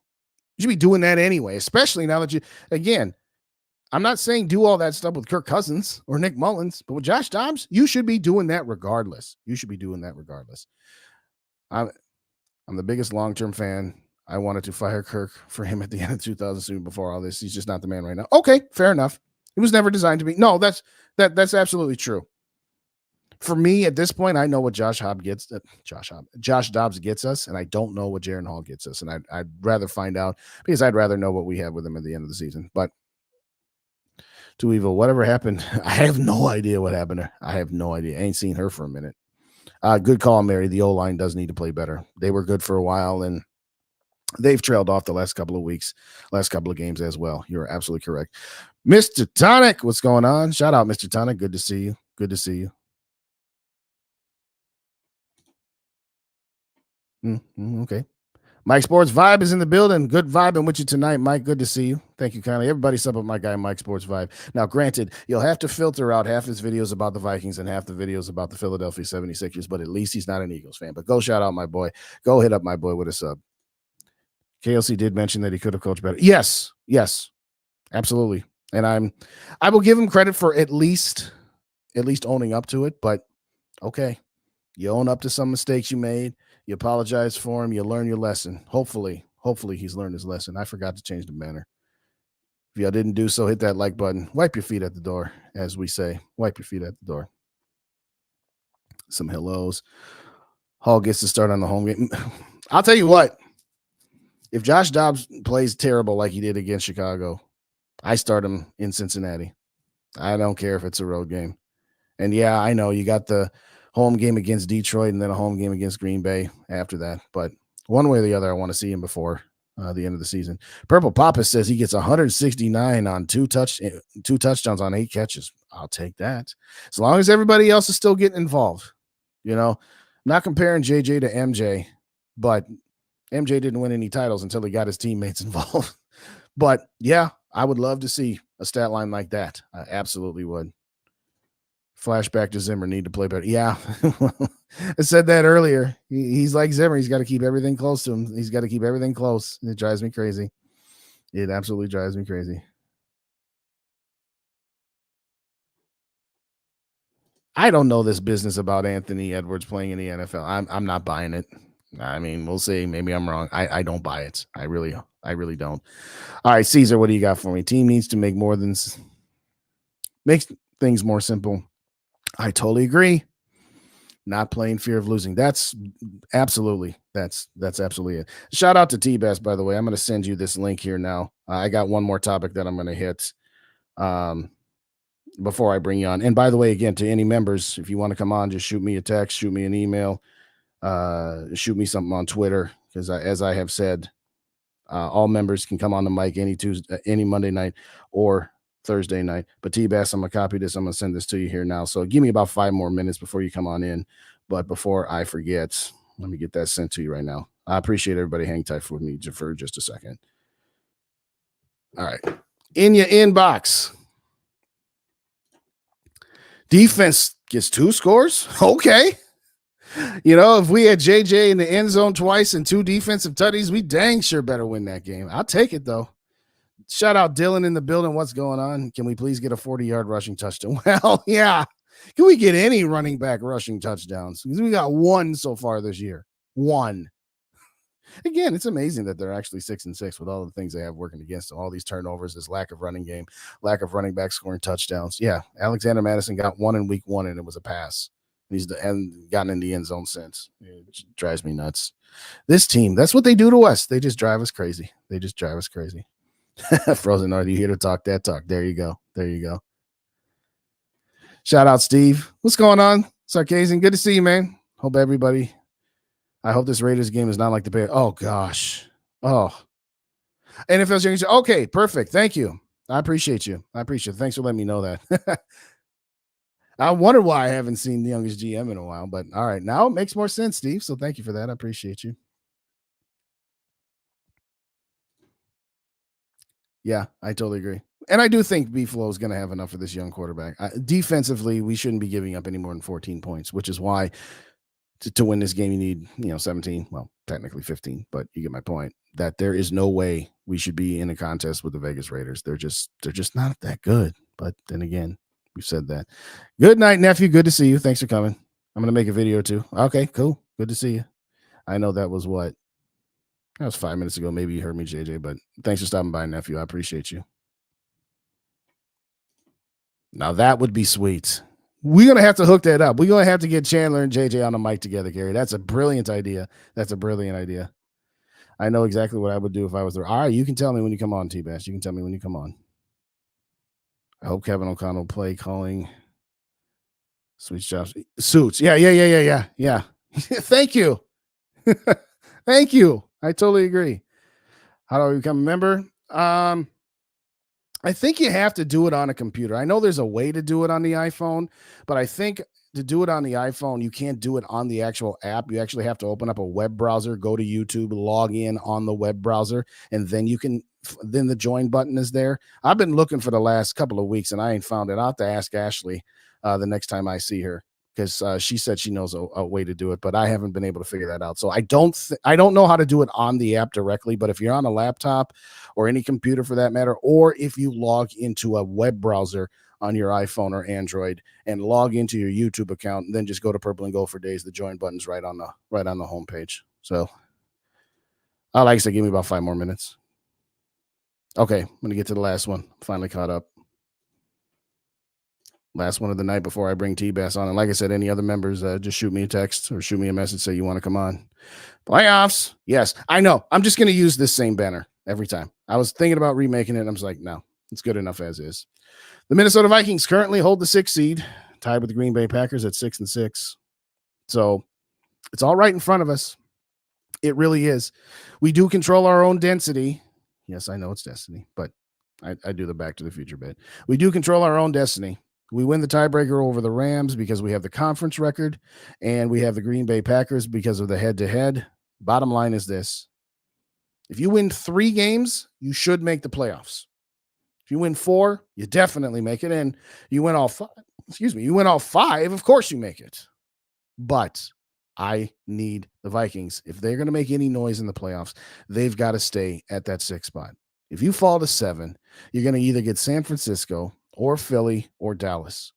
You should be doing that anyway, especially now that again, I'm not saying do all that stuff with Kirk Cousins or Nick Mullins, but with Josh Dobbs, you should be doing that regardless. You should be doing that regardless. I'm the biggest long-term fan. I wanted to fire Kirk for him at the end of 2000 before all this. He's just not the man right now. Okay, fair enough. It was never designed to be. No, that's absolutely true. For me, at this point, I know what Josh Dobbs gets us, and I don't know what Jaren Hall gets us. And I'd rather find out because I'd rather know what we have with him at the end of the season. But to Evil, whatever happened, I have no idea what happened to her. I have no idea. I ain't seen her for a minute. Good call, Mary. The O-line does need to play better. They were good for a while, and they've trailed off the last couple of weeks, last couple of games as well. You're absolutely correct. Mr. Tonic, what's going on? Shout out, Mr. Tonic. Good to see you. Good to see you. Okay. Mike Sports Vibe is in the building. Good vibing with you tonight, Mike. Good to see you. Thank you kindly. Everybody sub up my guy, Mike Sports Vibe. Now, granted, you'll have to filter out half his videos about the Vikings and half the videos about the Philadelphia 76ers, but at least he's not an Eagles fan. But go shout out my boy. Go hit up my boy with a sub. KLC did mention that he could have coached better. Yes, absolutely. And I will give him credit for at least owning up to it. But okay, you own up to some mistakes you made. You apologize for him. You learn your lesson. Hopefully he's learned his lesson. I forgot to change the banner. If y'all didn't do so, hit that like button. Wipe your feet at the door, as we say. Wipe your feet at the door. Some hellos. Hall gets to start on the home game. I'll tell you what. If Josh Dobbs plays terrible like he did against Chicago, I start him in Cincinnati. I don't care if it's a road game. And yeah, I know you got the home game against Detroit and then a home game against Green Bay after that. But one way or the other, I want to see him before the end of the season. Purple Papa says he gets 169 on two touchdowns on 8 catches. I'll take that. As long as everybody else is still getting involved. You know, I'm not comparing JJ to MJ, but MJ didn't win any titles until he got his teammates involved. But yeah, I would love to see a stat line like that. I absolutely would. Flashback to Zimmer, need to play better. Yeah, I said that earlier. He's like Zimmer. He's got to keep everything close to him. He's got to keep everything close. It drives me crazy. It absolutely drives me crazy. I don't know this business about Anthony Edwards playing in the NFL. I'm not buying it. I mean, we'll see. Maybe I'm wrong. I don't buy it. I really don't. All right, Caesar, what do you got for me? Team needs to make things more simple. I totally agree. Not playing fear of losing. That's absolutely it. Shout out to T-Bass, by the way. I'm going to send you this link here now. I got one more topic that I'm going to hit before I bring you on. And by the way, again, to any members, if you want to come on, just shoot me a text, shoot me an email, shoot me something on Twitter, because as I have said, all members can come on the mic any Monday night or Thursday night. But T-Bass, I'm going to copy this. I'm going to send this to you here now. So give me about 5 more minutes before you come on in. But before I forget, let me get that sent to you right now. I appreciate everybody hang tight with me for just a second. All right. In your inbox. Defense gets 2 scores. Okay. You know, if we had JJ in the end zone twice and 2 defensive tutties, we dang sure better win that game. I'll take it, though. Shout out Dylan in the building. What's going on? Can we please get a 40-yard rushing touchdown? Well, yeah. Can we get any running back rushing touchdowns? Because we got 1 so far this year. 1. Again, it's amazing that they're actually 6-6 with all the things they have working against them. All these turnovers, this lack of running game, lack of running back scoring touchdowns. Yeah, Alexander Madison got 1 in week 1, and it was a pass. He's gotten in the end zone since. It drives me nuts. This team, that's what they do to us. They just drive us crazy. Frozen North, you here to talk that talk. There you go. Shout out Steve. What's going on? Sarkasian, good to see you, man. I hope this Raiders game is not like the Bears. Oh gosh. Oh. NFL's young. Okay, perfect. Thank you. I appreciate you. Thanks for letting me know that. I wonder why I haven't seen the youngest GM in a while, but all right. Now it makes more sense, Steve. So thank you for that. I appreciate you. Yeah, I totally agree. And I do think B-Flow is going to have enough for this young quarterback. Defensively, we shouldn't be giving up any more than 14 points, which is why to win this game, you need, 17, well, technically 15, but you get my point, that there is no way we should be in a contest with the Vegas Raiders. They're just not that good. But then again, we've said that. Good night, nephew. Good to see you. Thanks for coming. I'm going to make a video too. Okay, cool. Good to see you. I know that was 5 minutes ago. Maybe you heard me, JJ, but thanks for stopping by, nephew. I appreciate you. Now that would be sweet. We're going to have to hook that up. We're going to have to get Chandler and JJ on the mic together, Gary. That's a brilliant idea. I know exactly what I would do if I was there. All right, you can tell me when you come on, T-Bass. You can tell me when you come on. I hope Kevin O'Connell will play calling. Sweet Josh. Suits. Yeah. Thank you. Thank you. I totally agree. How do I become a member? I think you have to do it on a computer. I know there's a way to do it on the iPhone, but I think to do it on the iPhone, you can't do it on the actual app. You actually have to open up a web browser, go to YouTube, log in on the web browser, and then then the join button is there. I've been looking for the last couple of weeks, and I ain't found it. I'll have to ask Ashley the next time I see her, because she said she knows a way to do it, but I haven't been able to figure that out. So I don't know how to do it on the app directly, but if you're on a laptop or any computer for that matter, or if you log into a web browser on your iPhone or Android and log into your YouTube account, and then just go to Purple and Gold for Days, the join button's right on the homepage. So like I said, give me about 5 more minutes. Okay, I'm going to get to the last one. Finally caught up. Last one of the night before I bring T-Bass on. And like I said, any other members, just shoot me a text or shoot me a message, say you want to come on. Playoffs. Yes, I know. I'm just going to use this same banner every time. I was thinking about remaking it. And I was like, no, it's good enough as is. The Minnesota Vikings currently hold the 6th seed, tied with the Green Bay Packers at 6-6. So it's all right in front of us. It really is. We do control our own density. Yes, I know it's destiny, but I do the Back to the Future bit. We do control our own destiny. We win the tiebreaker over the Rams because we have the conference record, and we have the Green Bay Packers because of the head-to-head. Bottom line is this. If you win 3 games, you should make the playoffs. If you win 4, you definitely make it. And you win all 5, of course you make it. But I need the Vikings. If they're going to make any noise in the playoffs, they've got to stay at that 6th spot. If you fall to 7, you're going to either get San Francisco or Philly or Dallas.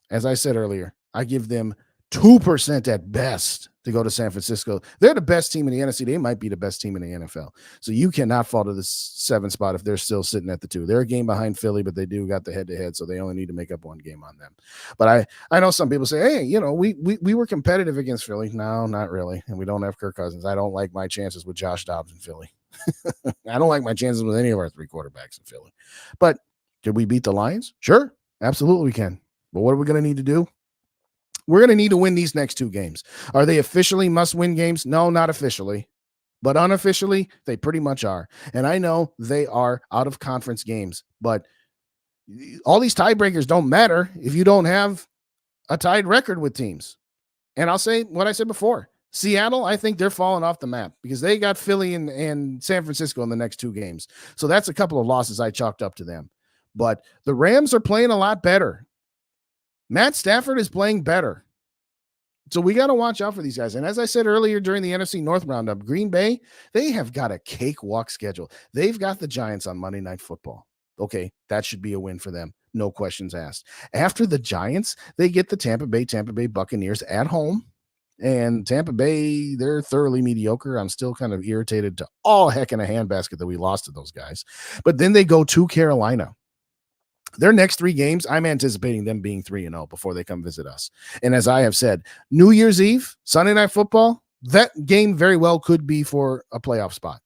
As I said earlier, I give them 2% at best to go to San Francisco. They're the best team in the NFC. They might be the best team in the NFL. So you cannot fall to the 7th spot if they're still sitting at the 2. They're a game behind Philly, but they do got the head-to-head, so they only need to make up 1 game on them. But I know some people say, hey, we were competitive against Philly. No, not really. And we don't have Kirk Cousins. I don't like my chances with Josh Dobbs in Philly. I don't like my chances with any of our 3 quarterbacks in Philly. But did we beat the Lions? Sure, absolutely we can. But what are we going to need to do? We're going to need to win these next 2 games. Are they officially must-win games? No, not officially. But unofficially, they pretty much are. And I know they are out-of-conference games. But all these tiebreakers don't matter if you don't have a tied record with teams. And I'll say what I said before. Seattle, I think they're falling off the map because they got Philly and San Francisco in the next 2 games. So that's a couple of losses I chalked up to them. But the Rams are playing a lot better. Matt Stafford is playing better. So we got to watch out for these guys. And as I said earlier during the NFC North roundup, Green Bay, they have got a cakewalk schedule. They've got the Giants on Monday Night Football. Okay, that should be a win for them. No questions asked. After the Giants, they get the Tampa Bay Buccaneers at home. And Tampa Bay, they're thoroughly mediocre. I'm still kind of irritated to all heck in a handbasket that we lost to those guys. But then they go to Carolina. Their next 3 games, I'm anticipating them being 3-0 before they come visit us. And as I have said, New Year's Eve, Sunday Night Football, that game very well could be for a playoff spot.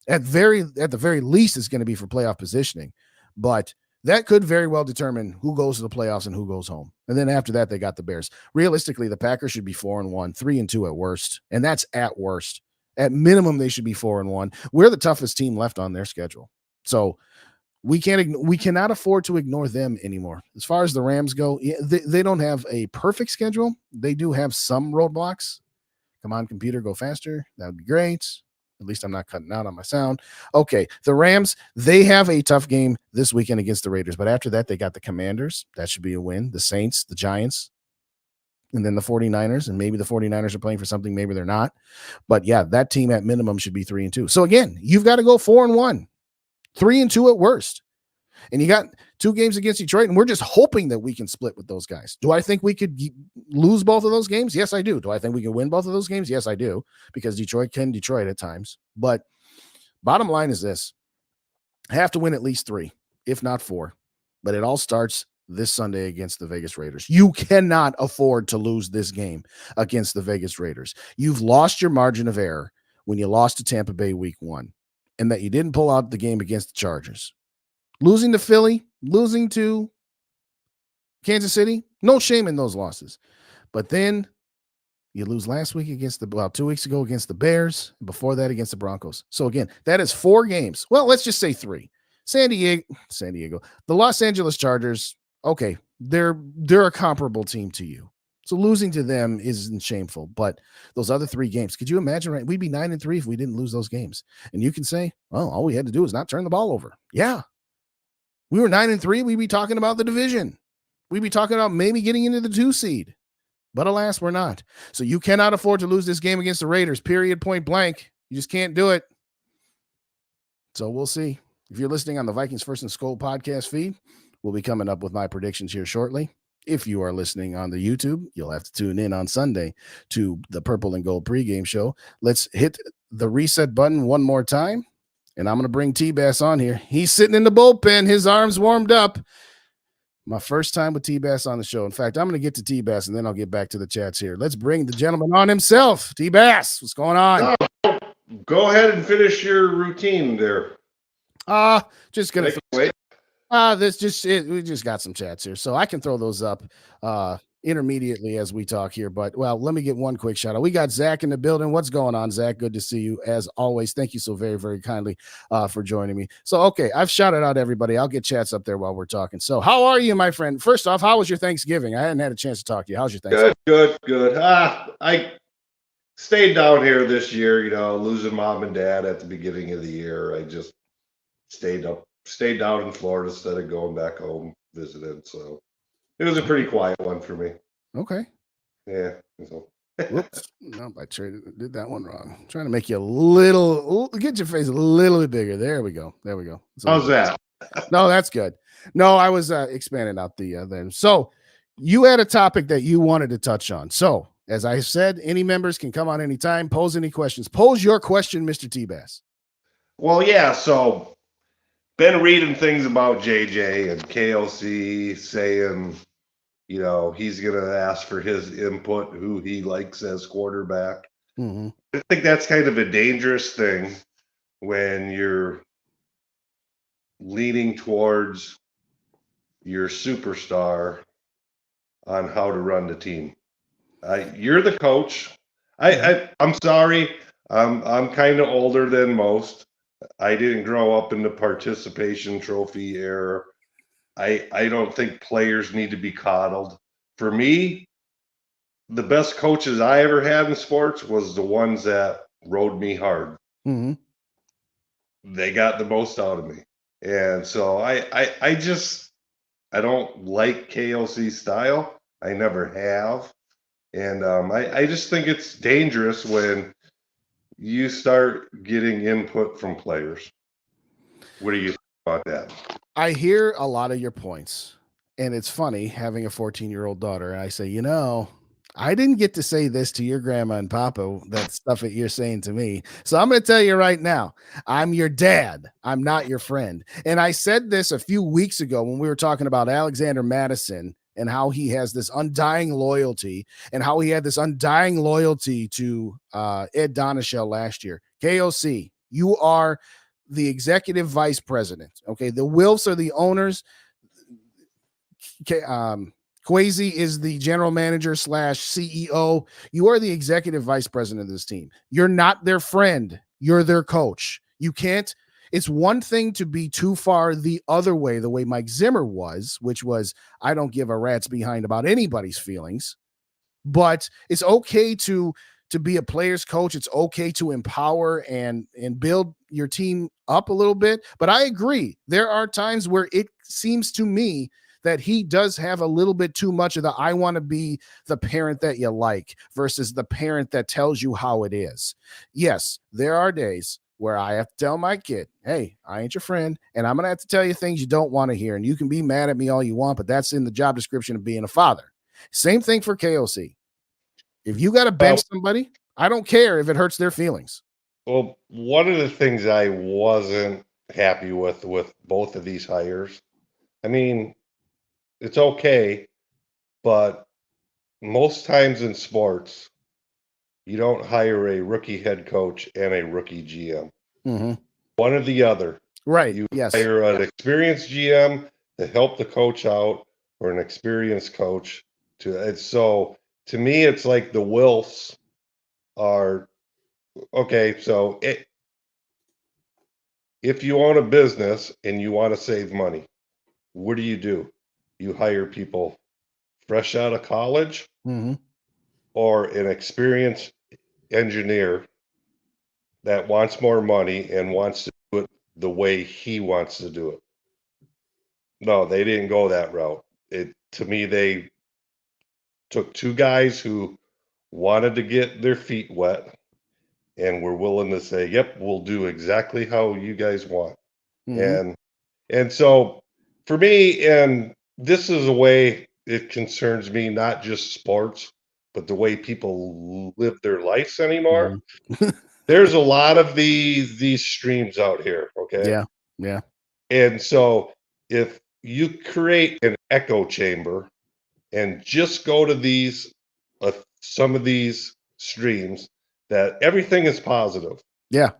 At the very least, it's going to be for playoff positioning. But that could very well determine who goes to the playoffs and who goes home. And then after that, they got the Bears. Realistically, the Packers should be 4-1, 3-2 at worst. And that's at worst. At minimum, they should be 4-1. We're the toughest team left on their schedule. So we cannot afford to ignore them anymore. As far as the Rams go, they don't have a perfect schedule. They do have some roadblocks. Come on, computer, go faster. That would be great. At least I'm not cutting out on my sound. Okay, the Rams, they have a tough game this weekend against the Raiders. But after that, they got the Commanders. That should be a win. The Saints, the Giants, and then the 49ers. And maybe the 49ers are playing for something. Maybe they're not. But, yeah, that team at minimum should be 3-2. So, again, you've got to go 4-1. 3-2 at worst. And you got 2 games against Detroit, and we're just hoping that we can split with those guys. Do I think we could lose both of those games? Yes, I do. Do I think we can win both of those games? Yes, I do, because Detroit can Detroit at times. But bottom line is this. Have to win at least 3, if not 4. But it all starts this Sunday against the Vegas Raiders. You cannot afford to lose this game against the Vegas Raiders. You've lost your margin of error when you lost to Tampa Bay week 1 and that you didn't pull out the game against the Chargers. Losing to Philly, losing to Kansas City, no shame in those losses. But then you lose last week against 2 weeks ago against the Bears, and before that against the Broncos. So again, that is 4 games. Well, let's just say 3. San Diego, the Los Angeles Chargers, okay, they're a comparable team to you. So losing to them isn't shameful, but those other 3 games, could you imagine, right? We'd be 9-3 if we didn't lose those games. And you can say, well, all we had to do is not turn the ball over. Yeah. We were 9-3, we'd be talking about the division. We'd be talking about maybe getting into the 2 seed. But alas, we're not. So you cannot afford to lose this game against the Raiders, period, point blank. You just can't do it. So we'll see. If you're listening on the Vikings First and SKOL podcast feed, we'll be coming up with my predictions here shortly. If you are listening on the YouTube, you'll have to tune in on Sunday to the Purple and Gold pregame show. Let's hit the reset button one more time, and I'm going to bring T-Bass on here. He's sitting in the bullpen. His arms warmed up. My first time with T-Bass on the show. In fact, I'm going to get to T-Bass, and then I'll get back to the chats here. Let's bring the gentleman on himself. T-Bass, what's going on? Go ahead and finish your routine there. Just going to wait. We just got some chats here, so I can throw those up intermediately as we talk here. But, well, let me get one quick shout out. We got Zach in the building. What's going on, Zach? Good to see you as always. Thank you so very, very kindly for joining me. So, okay, I've shouted out everybody. I'll get chats up there while we're talking. So, how are you, my friend? First off, how was your Thanksgiving? I hadn't had a chance to talk to you. How's your Thanksgiving? Good. I stayed down here this year, losing mom and dad at the beginning of the year. I just stayed down in Florida instead of going back home visiting. So it was a pretty quiet one for me. Okay. Yeah. So. Whoops. No, I did that one wrong. I'm trying to make you get your face a little bit bigger. There we go. So, how's that? No, that's good. No, I was expanding out the then. So you had a topic that you wanted to touch on. So as I said, any members can come on anytime, pose any questions. Pose your question, Mr. T-Bass. Well, yeah. So been reading things about JJ and KLC saying, he's going to ask for his input, who he likes as quarterback. Mm-hmm. I think that's kind of a dangerous thing when you're leaning towards your superstar on how to run the team. You're the coach. I'm sorry. I'm kind of older than most. I didn't grow up in the participation trophy era. I don't think players need to be coddled. For me, the best coaches I ever had in sports was the ones that rode me hard. Mm-hmm. They got the most out of me. And so I don't like KLC's style. I never have. And I just think it's dangerous when you start getting input from players. What do you think about that? I hear a lot of your points, and it's funny having a 14-year-old daughter. And I say, I didn't get to say this to your grandma and papa, that stuff that you're saying to me. So I'm going to tell you right now, I'm your dad. I'm not your friend. And I said this a few weeks ago when we were talking about Alexander Madison and how he has this undying loyalty and how he had this undying loyalty to Ed Donashell last year. KOC, you are the executive vice president. Okay. The Wilfs are the owners. Kwesi is the general manager / CEO. You are the executive vice president of this team. You're not their friend. You're their coach. You can't. It's one thing to be too far the other way, the way Mike Zimmer was, which was, I don't give a rat's behind about anybody's feelings, but it's okay to be a player's coach. It's okay to empower and build your team up a little bit. But I agree. There are times where it seems to me that he does have a little bit too much of the I want to be the parent that you like versus the parent that tells you how it is. Yes, there are days where I have to tell my kid, hey, I ain't your friend, and I'm going to have to tell you things you don't want to hear, and you can be mad at me all you want, but that's in the job description of being a father. Same thing for KOC. If you got to bench somebody, I don't care if it hurts their feelings. Well, one of the things I wasn't happy with both of these hires, I mean, it's okay, but most times in sports, you don't hire a rookie head coach and a rookie GM. Mm-hmm. One or the other. Right. You Yes. hire an experienced GM to help the coach out, or an experienced coach to. It's so to me, it's like the Wilfs are okay. So if you own a business and you want to save money, what do? You hire people fresh out of college Mm-hmm. or an experienced engineer that wants more money and wants to do it the way he wants to do it. No, they didn't go that route. To me, they took two guys who wanted to get their feet wet and were willing to say, "Yep, we'll do exactly how you guys want." Mm-hmm. And so for me, and this is a way it concerns me, not just sports, but the way people live their lives anymore. Mm-hmm. There's a lot of these streams out here, okay? Yeah. Yeah. And so if you create an echo chamber and just go to these some of these streams that everything is positive. Yeah.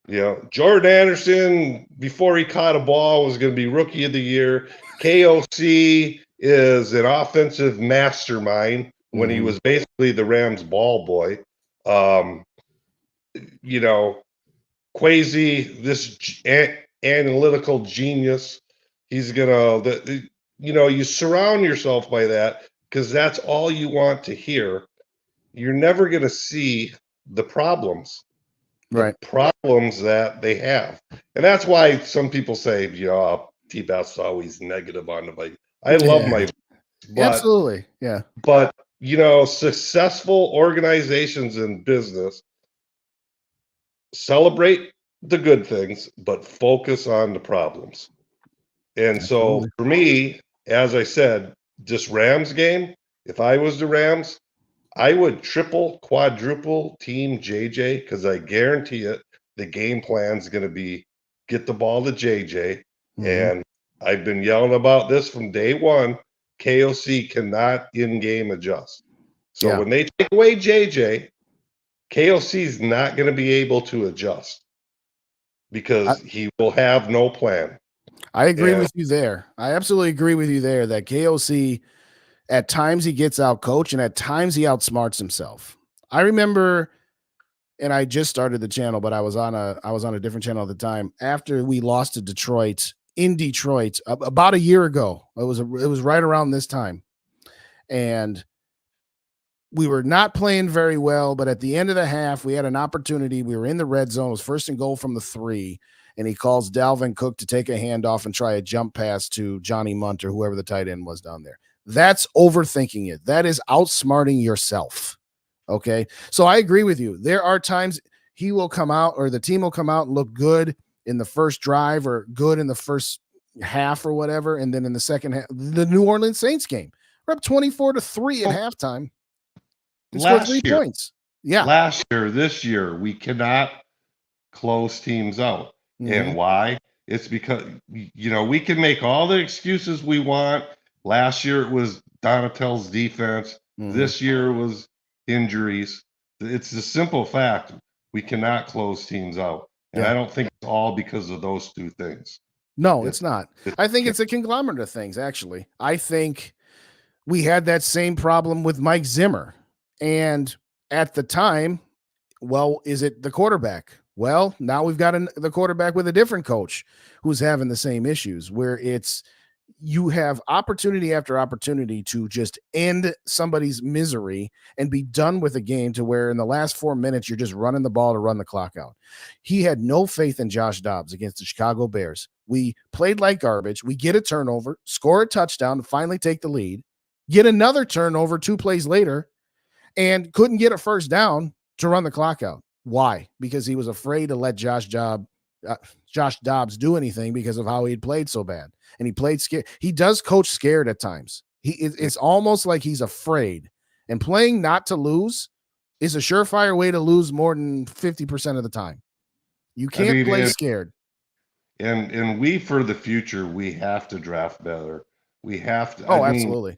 You know, Jordan Anderson, before he caught a ball, was going to be rookie of the year. KOC is an offensive mastermind when he Mm-hmm. was basically the Rams ball boy. You know, Quasi, this analytical genius, he's going to, you surround yourself by that because that's all you want to hear. You're never going to see the problems. Right. Problems that they have. And that's why some people say, T-Bat's always negative on the bike. I love my but Absolutely. Yeah. but successful organizations in business celebrate the good things, but focus on the problems. And Absolutely. so for me, as I said, this Rams game, if I was the Rams, I would triple, quadruple team JJ because I guarantee it, the game plan is going to be get the ball to JJ. Mm-hmm. And I've been yelling about this from day one. KOC cannot in-game adjust. So when they take away JJ, KOC is not going to be able to adjust because he will have no plan. I agree with you there. I absolutely agree with you there that KOC, at times he gets out coached and at times he outsmarts himself. I remember, and I just started the channel, but I was on a different channel at the time after we lost to Detroit in Detroit about a year ago. It was right around this time. And we were not playing very well, but at the end of the half, we had an opportunity. We were in the red zone. It was 1st and goal from the 3. And he calls Dalvin Cook to take a handoff and try a jump pass to Johnny Munt or whoever the tight end was down there. That's overthinking it. That is outsmarting yourself. Okay. So I agree with you. There are times he will come out or the team will come out and look good in the first drive or good in the first half or whatever. And then in the second half, the New Orleans Saints game, we're up 24-3 at halftime. Last 3 year, points. Yeah. Last year, this year, we cannot close teams out. Mm-hmm. And why? It's because, we can make all the excuses we want. Last year, it was Donatel's defense. Mm-hmm. This year was injuries. It's the simple fact we cannot close teams out. And I don't think it's all because of those two things. No, it's not. I think it's a conglomerate of things, actually. I think we had that same problem with Mike Zimmer. And at the time, well, is it the quarterback? Well, now we've got the quarterback with a different coach who's having the same issues where you have opportunity after opportunity to just end somebody's misery and be done with a game to where in the last 4 minutes, you're just running the ball to run the clock out. He had no faith in Josh Dobbs against the Chicago Bears. We played like garbage. We get a turnover, score a touchdown, finally take the lead, get another turnover 2 plays later, and couldn't get a first down to run the clock out. Why? Because he was afraid to let Josh Dobbs do anything because of how he had played so bad. And he played scared. He does coach scared at times. It's almost like he's afraid. And playing not to lose is a surefire way to lose more than 50% of the time. You can't play scared. And we, for the future, we have to draft better. We have to. Oh, I mean, absolutely.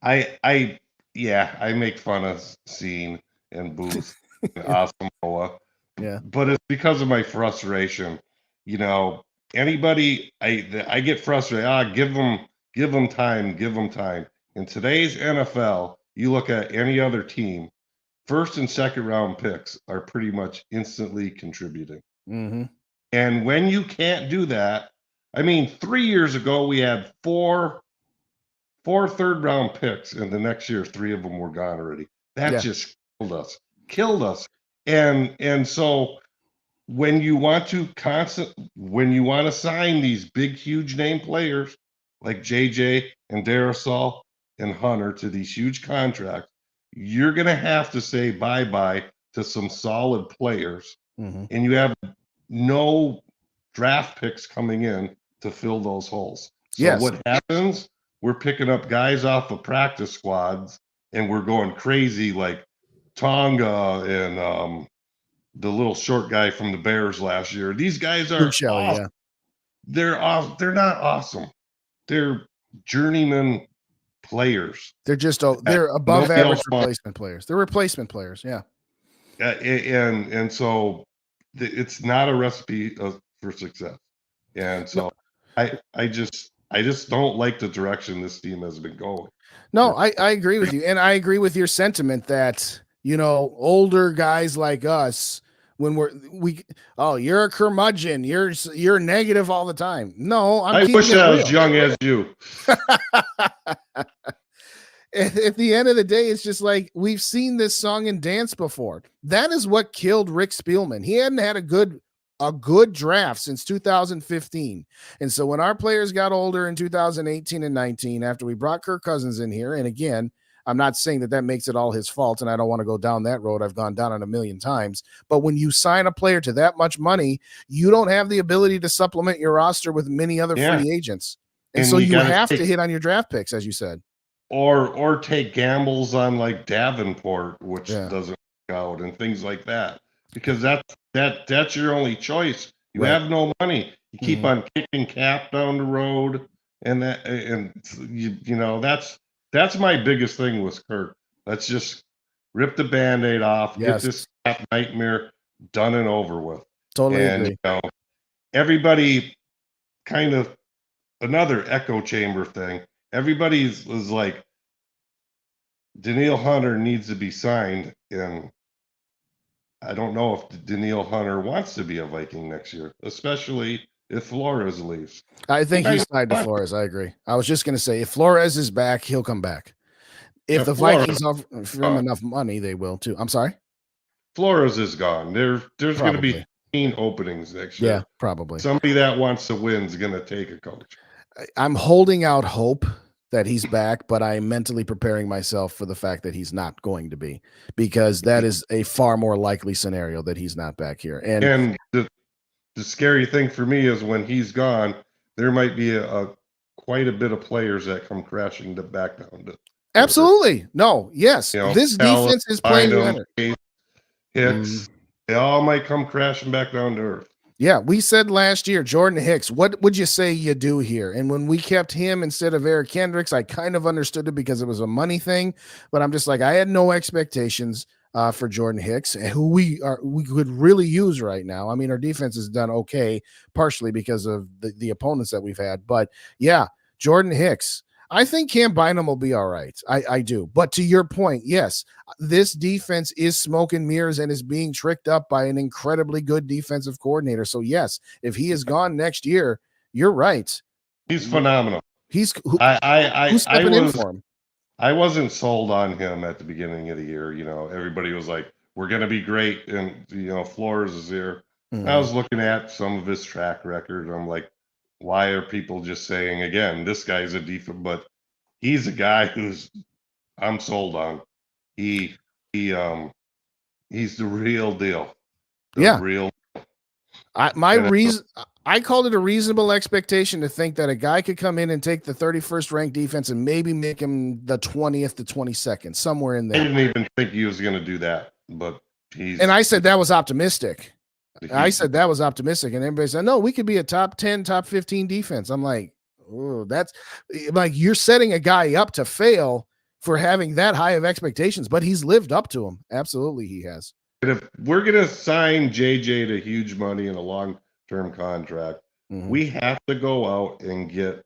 I make fun of Scene and Booth and Asamoah, Yeah. but it's because of my frustration. You know, anybody I get frustrated. Give them time, give them time. In today's NFL, you look at any other team, first and second round picks are pretty much instantly contributing. Mm-hmm. And when you can't do that, I mean, 3 years ago we had four third round picks, and the next year three of them were gone already. That Yeah. just killed us. And so when you want to sign these big, huge name players like JJ and Darasol and Hunter to these huge contracts, you're gonna have to say bye-bye to some solid players, Mm-hmm. and you have no draft picks coming in to fill those holes. So Yes. what happens? We're picking up guys off of practice squads, and we're going crazy like Tonga and the little short guy from the Bears last year. These guys are Shelley, awesome. yeah. They're awesome. They're not awesome. They're journeyman players. They're just they're above Nobody average else wants. replacement players. They're replacement players. Yeah. And so it's not a recipe for success. And so I just don't like the direction this team has been going. No, I agree with you. And I agree with your sentiment that, you know, older guys like us, when you're a curmudgeon, you're negative all the time. No, I wish I was young as you. At the end of the day, it's just like, we've seen this song and dance before. That is what killed Rick Spielman. He hadn't had a good draft since 2015. And so when our players got older in 2018 and 19, after we brought Kirk Cousins in here, and again, I'm not saying that makes it all his fault, and I don't want to go down that road. I've gone down it a million times. But when you sign a player to that much money, you don't have the ability to supplement your roster with many other free agents. And so you have to hit on your draft picks, as you said. Or take gambles on like Davenport, which doesn't work out, and things like that. Because that's your only choice. You have no money. You keep on kicking Cap down the road, and you know that's my biggest thing with Kirk. Let's just rip the Band-Aid off, get this Cap nightmare done and over with. Totally agree. You know, everybody kind of another echo chamber thing. Everybody was like, Danielle Hunter needs to be signed, and I don't know if Danielle Hunter wants to be a Viking next year, especially if Flores leaves. I think he's tied to Flores. I agree. I was just going to say, if Flores is back, he'll come back. If the Vikings offer him enough money, they will too. I'm sorry? Flores is gone. There's going to be 15 openings next year. Yeah, probably. Somebody that wants to win is going to take a coach. I'm holding out hope that he's back, but I'm mentally preparing myself for the fact that he's not going to be, because that is a far more likely scenario that he's not back here. And the scary thing for me is when he's gone, there might be quite a bit of players that come crashing back down to. Absolutely. No. Yes. You know, this defense is playing winner. Hicks, they all might come crashing back down to earth. Yeah, we said last year, Jordan Hicks, what would you say you do here? And when we kept him instead of Eric Kendricks, I kind of understood it because it was a money thing, but I'm just like, I had no expectations for Jordan Hicks, who we could really use right now. I mean, our defense has done okay, partially because of the opponents that we've had, but yeah, Jordan Hicks. I think Cam Bynum will be all right. I do. But to your point, yes, this defense is smoke and mirrors and is being tricked up by an incredibly good defensive coordinator. So, yes, if he is gone next year, you're right. He's phenomenal. Who's stepping in for him? I wasn't sold on him at the beginning of the year. You know, everybody was like, we're going to be great. And, you know, Flores is here. Mm-hmm. I was looking at some of his track record. I'm like, why are people just saying, again, this guy's a defense, but he's a guy who's I'm sold on. He's the real deal. Real. I called it a reasonable expectation to think that a guy could come in and take the 31st ranked defense and maybe make him the 20th to 22nd, somewhere in there. I didn't even think he was going to do that, but and I said that was optimistic. And everybody said, no, we could be a top 10, top 15 defense. I'm like, Ooh, that's like you're setting a guy up to fail for having that high of expectations, but he's lived up to them. Absolutely, he has. And if we're going to sign JJ to huge money in a long-term contract, we have to go out and get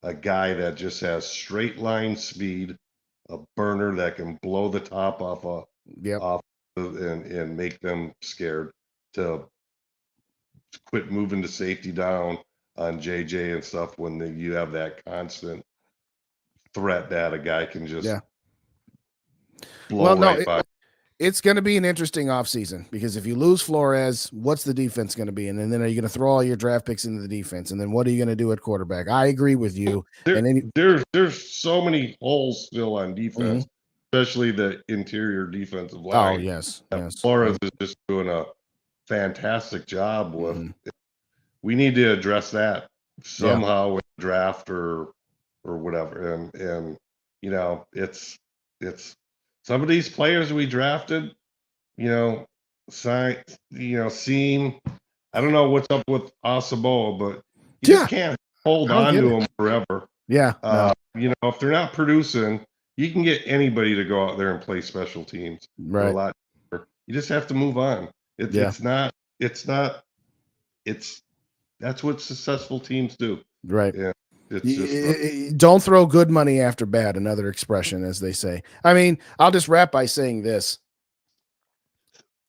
a guy that just has straight line speed, a burner that can blow the top off and make them scared to quit moving the safety down on JJ and stuff when you have that constant threat that a guy can just blow by. It's going to be an interesting offseason because if you lose Flores, what's the defense going to be? And then are you going to throw all your draft picks into the defense? And then what are you going to do at quarterback? I agree with you. There's so many holes still on defense, especially the interior defensive line. Oh, yes. Flores is just doing a fantastic job with. We need to address that somehow with draft or whatever. And you know, it's some of these players we drafted, you know, seem, I don't know what's up with Asamoah, but you just can't hold on to them forever. You know, if they're not producing, you can get anybody to go out there and play special teams. Right. A lot cheaper. You just have to move on. That's what successful teams do. Right. Yeah. It's just don't throw good money after bad, another expression, as they say. I mean, I'll just wrap by saying this.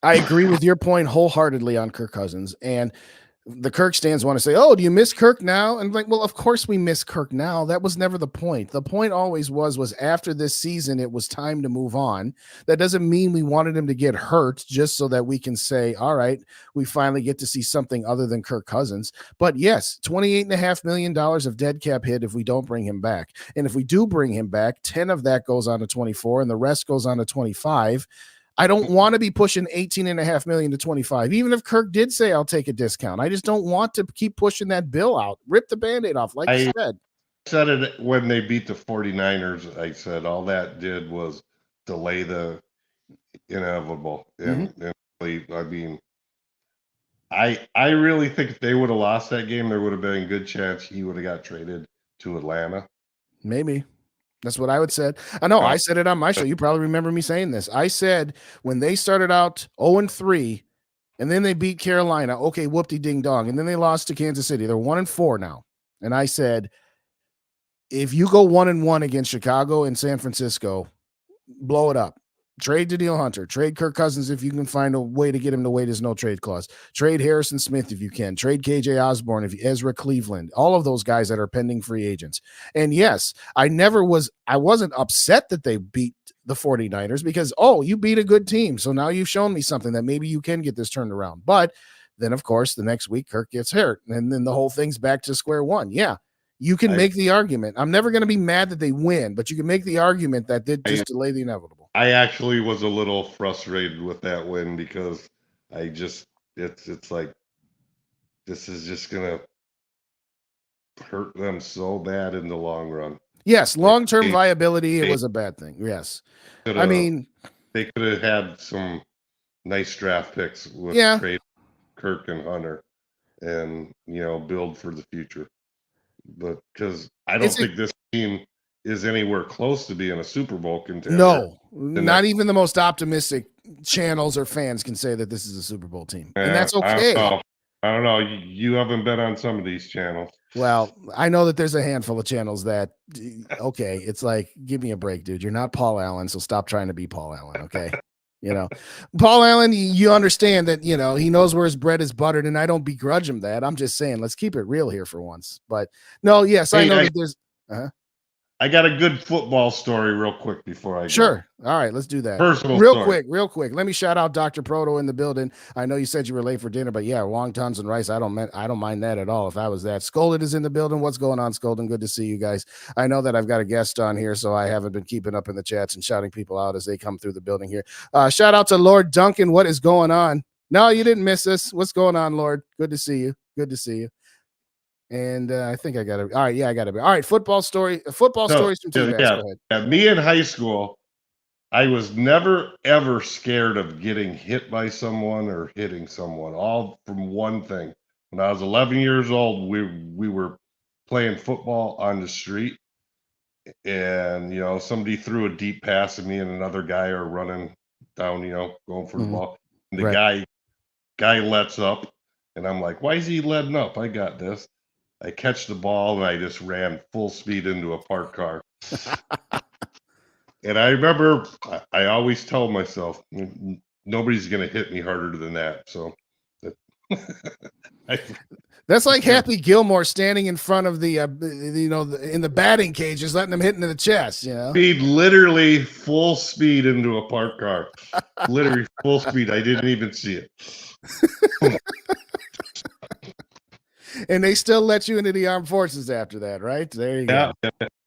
I agree with your point wholeheartedly on Kirk Cousins. And the Kirk stands want to say, oh, do you miss Kirk now? And like, well, of course we miss Kirk now. That was never the point. The point always was after this season, it was time to move on. That doesn't mean we wanted him to get hurt just so that we can say, all right, we finally get to see something other than Kirk Cousins. But yes, $28.5 million of dead cap hit if we don't bring him back. And if we do bring him back, 10 of that goes on to 24 and the rest goes on to 25. I don't want to be pushing $18.5 million to 25. Even if Kirk did say I'll take a discount, I just don't want to keep pushing that bill out. Rip the Band-Aid off, like you said. I said it when they beat the 49ers. I said all that did was delay the inevitable. And I mean, I really think if they would have lost that game, there would have been a good chance he would have got traded to Atlanta. Maybe. That's what I would said. I know I said it on my show. You probably remember me saying this. I said when they started out 0-3 and then they beat Carolina, okay, whoopty ding dong. And then they lost to Kansas City. They're 1-4 now. And I said, if you go 1-1 against Chicago and San Francisco, blow it up. Trade Danielle Hunter. Trade Kirk Cousins if you can find a way to get him to waive his no trade clause. Trade Harrison Smith if you can. Trade KJ Osborne, Ezra Cleveland, all of those guys that are pending free agents. And yes, I wasn't upset that they beat the 49ers because, you beat a good team. So now you've shown me something that maybe you can get this turned around. But then, of course, the next week Kirk gets hurt. And then the whole thing's back to square one. Yeah. You can make the argument. I'm never going to be mad that they win, but you can make the argument that did just delay the inevitable. I actually was a little frustrated with that win because it's like this is just going to hurt them so bad in the long run. Yes, long-term viability, it was a bad thing. Yes. I mean, they could have had some nice draft picks with trade Kirk and Hunter and, build for the future. But because I don't think this team is anywhere close to being a Super Bowl contender. No, not even the most optimistic channels or fans can say that this is a Super Bowl team. And that's okay. I don't know. You haven't been on some of these channels. Well, I know that there's a handful of channels that, okay, it's like, give me a break, dude. You're not Paul Allen, so stop trying to be Paul Allen, okay? Paul Allen, you understand that, he knows where his bread is buttered, and I don't begrudge him that. I'm just saying, let's keep it real here for once. But no, yes, I know that there's I got a good football story real quick before I go. Sure. All right, let's do that. Personal real story. quick. Let me shout out Dr. Proto in the building. I know you said you were late for dinner, but yeah, wontons and rice. I don't mind that at all if I was that. Scolded is in the building. What's going on, Scolded? Good to see you guys. I know that I've got a guest on here, so I haven't been keeping up in the chats and shouting people out as they come through the building here. Shout out to Lord Duncan. What is going on? No, you didn't miss us. What's going on, Lord? Good to see you. And I think I got it. All right. Yeah, I got it. All right. Football stories from two guys. Go ahead. Me in high school, I was never, ever scared of getting hit by someone or hitting someone, all from one thing. When I was 11 years old, we were playing football on the street, and somebody threw a deep pass at me, and another guy are running down, going for the ball. And the guy lets up, and I'm like, why is he letting up? I got this. I catch the ball, and I just ran full speed into a parked car. And I remember I always tell myself, nobody's going to hit me harder than that. So that's like Happy Gilmore standing in front of the in the batting cage, just letting him hit into the chest. Speed, literally full speed into a parked car. Literally full speed. I didn't even see it. And they still let you into the armed forces after that, right? There you go.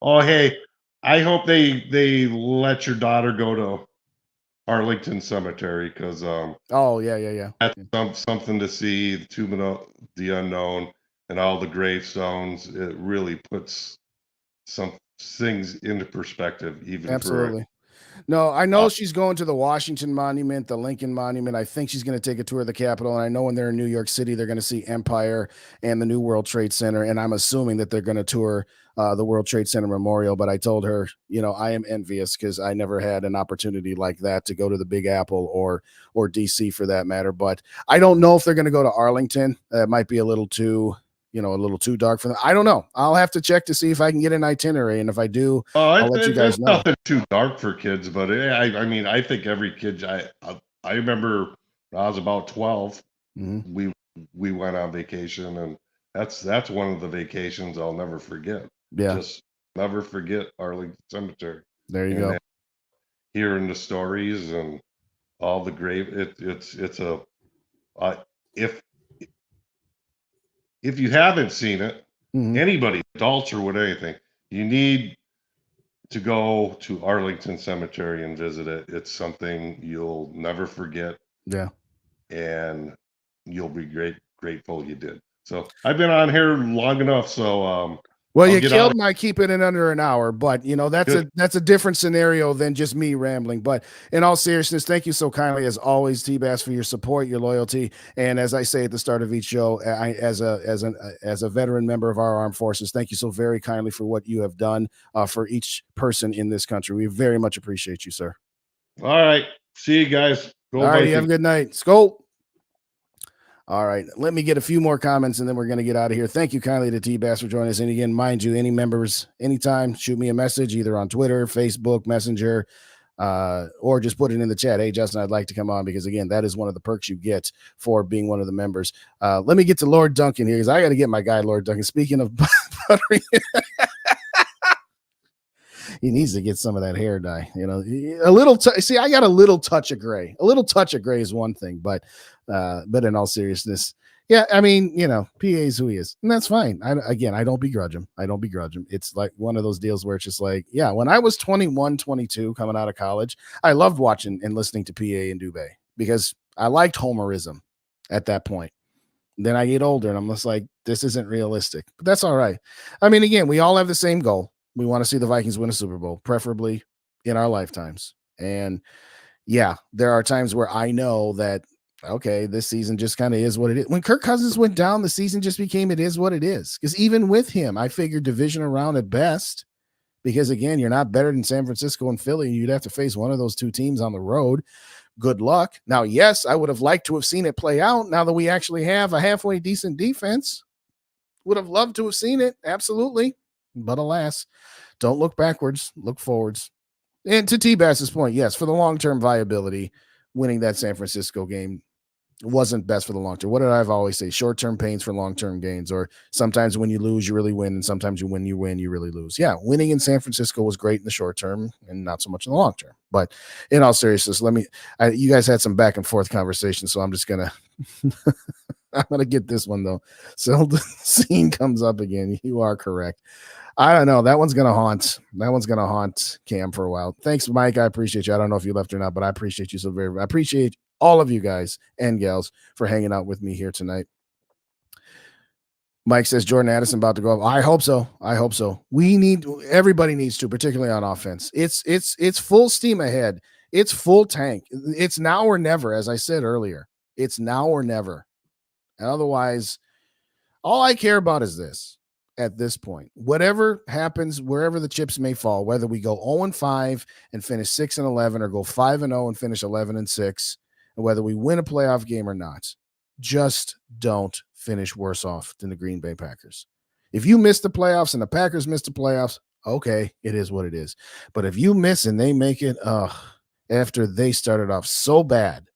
Oh, hey, I hope they let your daughter go to Arlington Cemetery, because that's something to see. The Tomb of the Unknown and all the gravestones. It really puts some things into perspective, even Absolutely. No, I know she's going to the Washington Monument, the Lincoln Monument. I think she's going to take a tour of the Capitol. And I know when they're in New York City, they're going to see Empire and the new World Trade Center. And I'm assuming that they're going to tour the World Trade Center Memorial. But I told her, I am envious because I never had an opportunity like that to go to the Big Apple or DC for that matter. But I don't know if they're going to go to Arlington. It might be a little too dark for them. I don't know. I'll have to check to see if I can get an itinerary, and if I do, I'll let you guys know. Nothing too dark for kids, but I mean, I think every kid. I remember when I was about 12. We went on vacation, and that's one of the vacations I'll never forget. Yeah, just never forget Arlington Cemetery. There you go. Hearing the stories and all the grave. It's a if you haven't seen it, anybody, adults or what, anything, you need to go to Arlington Cemetery and visit it. It's something you'll never forget. Yeah. And you'll be grateful you did. So I've been on here long enough. So, well, you killed my keeping it under an hour, but that's a different scenario than just me rambling. But in all seriousness, thank you so kindly as always, T-Bass, for your support, your loyalty, and as I say at the start of each show, as a veteran member of our armed forces, thank you so very kindly for what you have done for each person in this country. We very much appreciate you, sir. All right, see you guys. All right, you have a good night. SKOL. All right, let me get a few more comments and then we're going to get out of here. Thank you kindly to T-Bass for joining us. And again, mind you, any members, anytime, shoot me a message either on Twitter, Facebook, Messenger, or just put it in the chat. Hey, Justin, I'd like to come on, because again, that is one of the perks you get for being one of the members. Let me get to Lord Duncan here, because I got to get my guy, Lord Duncan. Speaking of buttering, he needs to get some of that hair dye, a little. See, I got a little touch of gray. A little touch of gray is one thing, but in all seriousness, yeah, I mean, PA is who he is, and that's fine. I don't begrudge him. It's like one of those deals where it's just like, yeah, when I was 21, 22, coming out of college, I loved watching and listening to PA and Dubé because I liked Homerism at that point. Then I get older and I'm just like, this isn't realistic, but that's all right. I mean, again, we all have the same goal. We want to see the Vikings win a Super Bowl, preferably in our lifetimes. And yeah, there are times where I know that, okay, this season just kind of is what it is. When Kirk Cousins went down, the season just became, it is what it is. Because even with him, I figured division around at best, because again, you're not better than San Francisco and Philly. You'd have to face one of those two teams on the road. Good luck. Now, yes, I would have liked to have seen it play out now that we actually have a halfway decent defense. Would have loved to have seen it. Absolutely. But alas, don't look backwards, look forwards. And to T-Bass's point, yes, for the long-term viability, winning that San Francisco game wasn't best for the long term. What did I always say? Short-term pains for long-term gains, or sometimes when you lose, you really win, and sometimes you win, you really lose. Yeah, winning in San Francisco was great in the short term and not so much in the long term. But in all seriousness, you guys had some back and forth conversations, so I'm just going to I'm going to get this one, though. So the scene comes up again. You are correct. I don't know. That one's going to haunt Cam for a while. Thanks, Mike. I appreciate you. I don't know if you left or not, but I appreciate you so very much. I appreciate all of you guys and gals for hanging out with me here tonight. Mike says Jordan Addison about to go up. I hope so. Everybody needs to, particularly on offense. It's full steam ahead. It's full tank. It's now or never, as I said earlier. It's now or never. And otherwise, all I care about is this. at this point. Whatever happens, wherever the chips may fall, whether we go 0-5 and finish 6-11 or go 5-0 and finish 11-6, and whether we win a playoff game or not, just don't finish worse off than the Green Bay Packers. If you miss the playoffs and the Packers miss the playoffs, okay, it is what it is. But if you miss and they make it, after they started off so bad,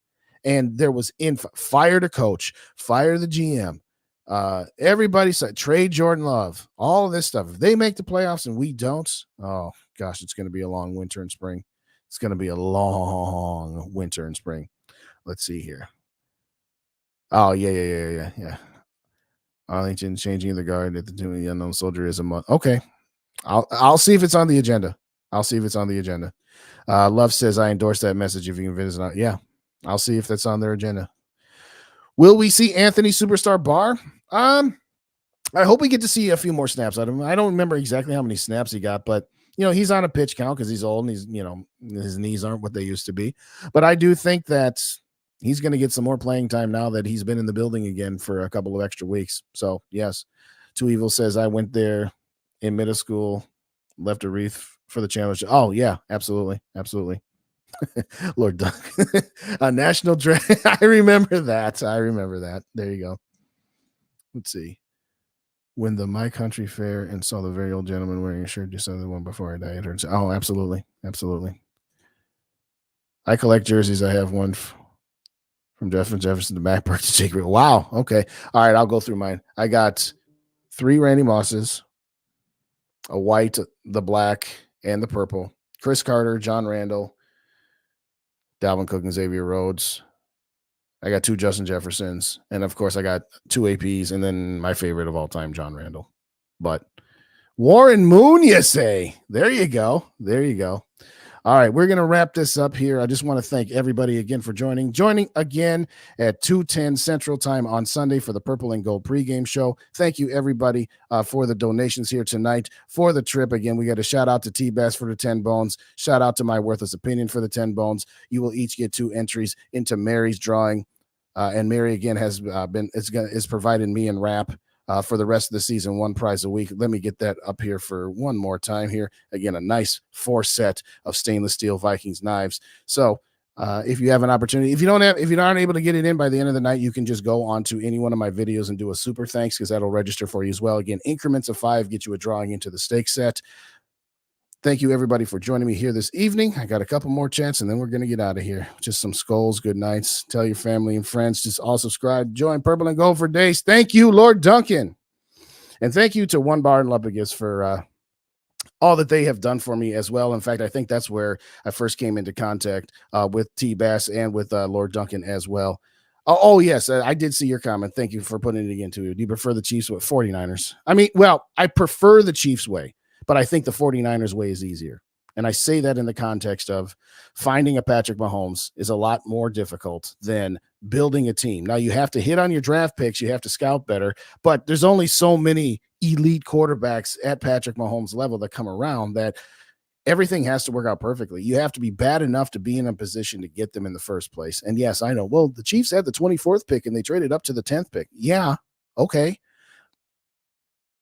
and there was fire the coach, fire the GM, everybody said trade Jordan Love, all of this stuff. If they make the playoffs and we don't, oh gosh, it's going to be a long winter and spring. It's going to be a long winter and spring. Let's see here. Oh, yeah. Arlington changing the guard at the Tomb of the Unknown Soldier is a month. Okay. I'll see if it's on the agenda. Love says I endorse that message if you can visit. Yeah. I'll see if that's on their agenda. Will we see Anthony Superstar Barr? I hope we get to see a few more snaps out of him. I don't remember exactly how many snaps he got, but he's on a pitch count because he's old and he's, his knees aren't what they used to be. But I do think that he's going to get some more playing time now that he's been in the building again for a couple of extra weeks. So yes, Two Evil says I went there in middle school, left a wreath for the championship. Oh yeah, absolutely. Lord Duck. A national draft. I remember that. There you go. Let's see. When the My Country Fair and saw the very old gentleman wearing a shirt just the one before I died. Oh, absolutely. I collect jerseys. I have one from Jefferson to Matt Burke to Jake Reed. Wow. Okay. All right. I'll go through mine. I got 3 Randy Mosses, a white, the black, and the purple. Chris Carter, John Randall, Dalvin Cook, and Xavier Rhodes. I got 2 Justin Jeffersons. And, of course, I got 2 APs. And then my favorite of all time, John Randall. But Warren Moon, you say. There you go. All right, we're going to wrap this up here. I just want to thank everybody again for joining again at 2:10 Central Time on Sunday for the Purple and Gold pregame show. Thank you, everybody, for the donations here tonight for the trip. Again, we got a shout out to T-Bass for the 10 bones. Shout out to My Worthless Opinion for the 10 bones. You will each get 2 entries into Mary's drawing. And Mary, again, is providing me and Rap for the rest of the season, 1 prize a week. Let me get that up here for one more time here. Again, a nice 4 set of stainless steel Vikings knives. So if you have an opportunity, if you aren't able to get it in by the end of the night, you can just go on to any one of my videos and do a super thanks because that'll register for you as well. Again, increments of 5 get you a drawing into the steak set. Thank you, everybody, for joining me here this evening. I got a couple more chats, and then we're going to get out of here. Just some skulls, good nights. Tell your family and friends. Just all subscribe. Join Purple and Gold for days. Thank you, Lord Duncan. And thank you to One Bar and Lupagus for all that they have done for me as well. In fact, I think that's where I first came into contact with T-Bass and with Lord Duncan as well. Oh, yes, I did see your comment. Thank you for putting it again, too. Do you prefer the Chiefs with 49ers? I mean, well, I prefer the Chiefs way. But I think the 49ers way is easier. And I say that in the context of finding a Patrick Mahomes is a lot more difficult than building a team. Now, you have to hit on your draft picks. You have to scout better. But there's only so many elite quarterbacks at Patrick Mahomes' level that come around that everything has to work out perfectly. You have to be bad enough to be in a position to get them in the first place. And, yes, I know. Well, the Chiefs had the 24th pick, and they traded up to the 10th pick. Yeah, okay.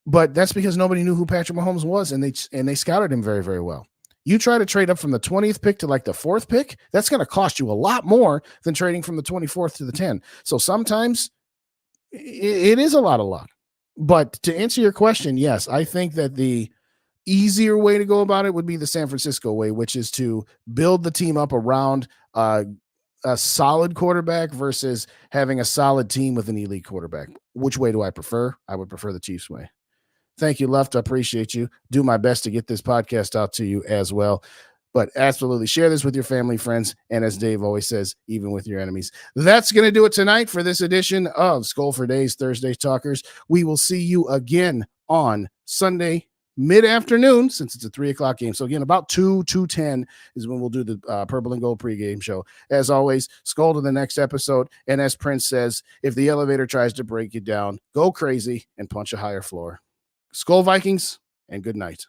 But that's because nobody knew who Patrick Mahomes was, and they scouted him very, very well. You try to trade up from the 20th pick to like the 4th pick, that's going to cost you a lot more than trading from the 24th to the 10th. So sometimes it is a lot of luck. But to answer your question, yes, I think that the easier way to go about it would be the San Francisco way, which is to build the team up around a solid quarterback versus having a solid team with an elite quarterback. Which way do I prefer? I would prefer the Chiefs way. Thank you, Left. I appreciate you. Do my best to get this podcast out to you as well. But absolutely share this with your family, friends, and as Dave always says, even with your enemies. That's going to do it tonight for this edition of SKOL for Days, Thursday Talkers. We will see you again on Sunday mid-afternoon since it's a 3:00 game. So again, about 2:10 is when we'll do the Purple and Gold pregame show. As always, SKOL to the next episode. And as Prince says, if the elevator tries to break you down, go crazy and punch a higher floor. SKOL Vikings, and good night.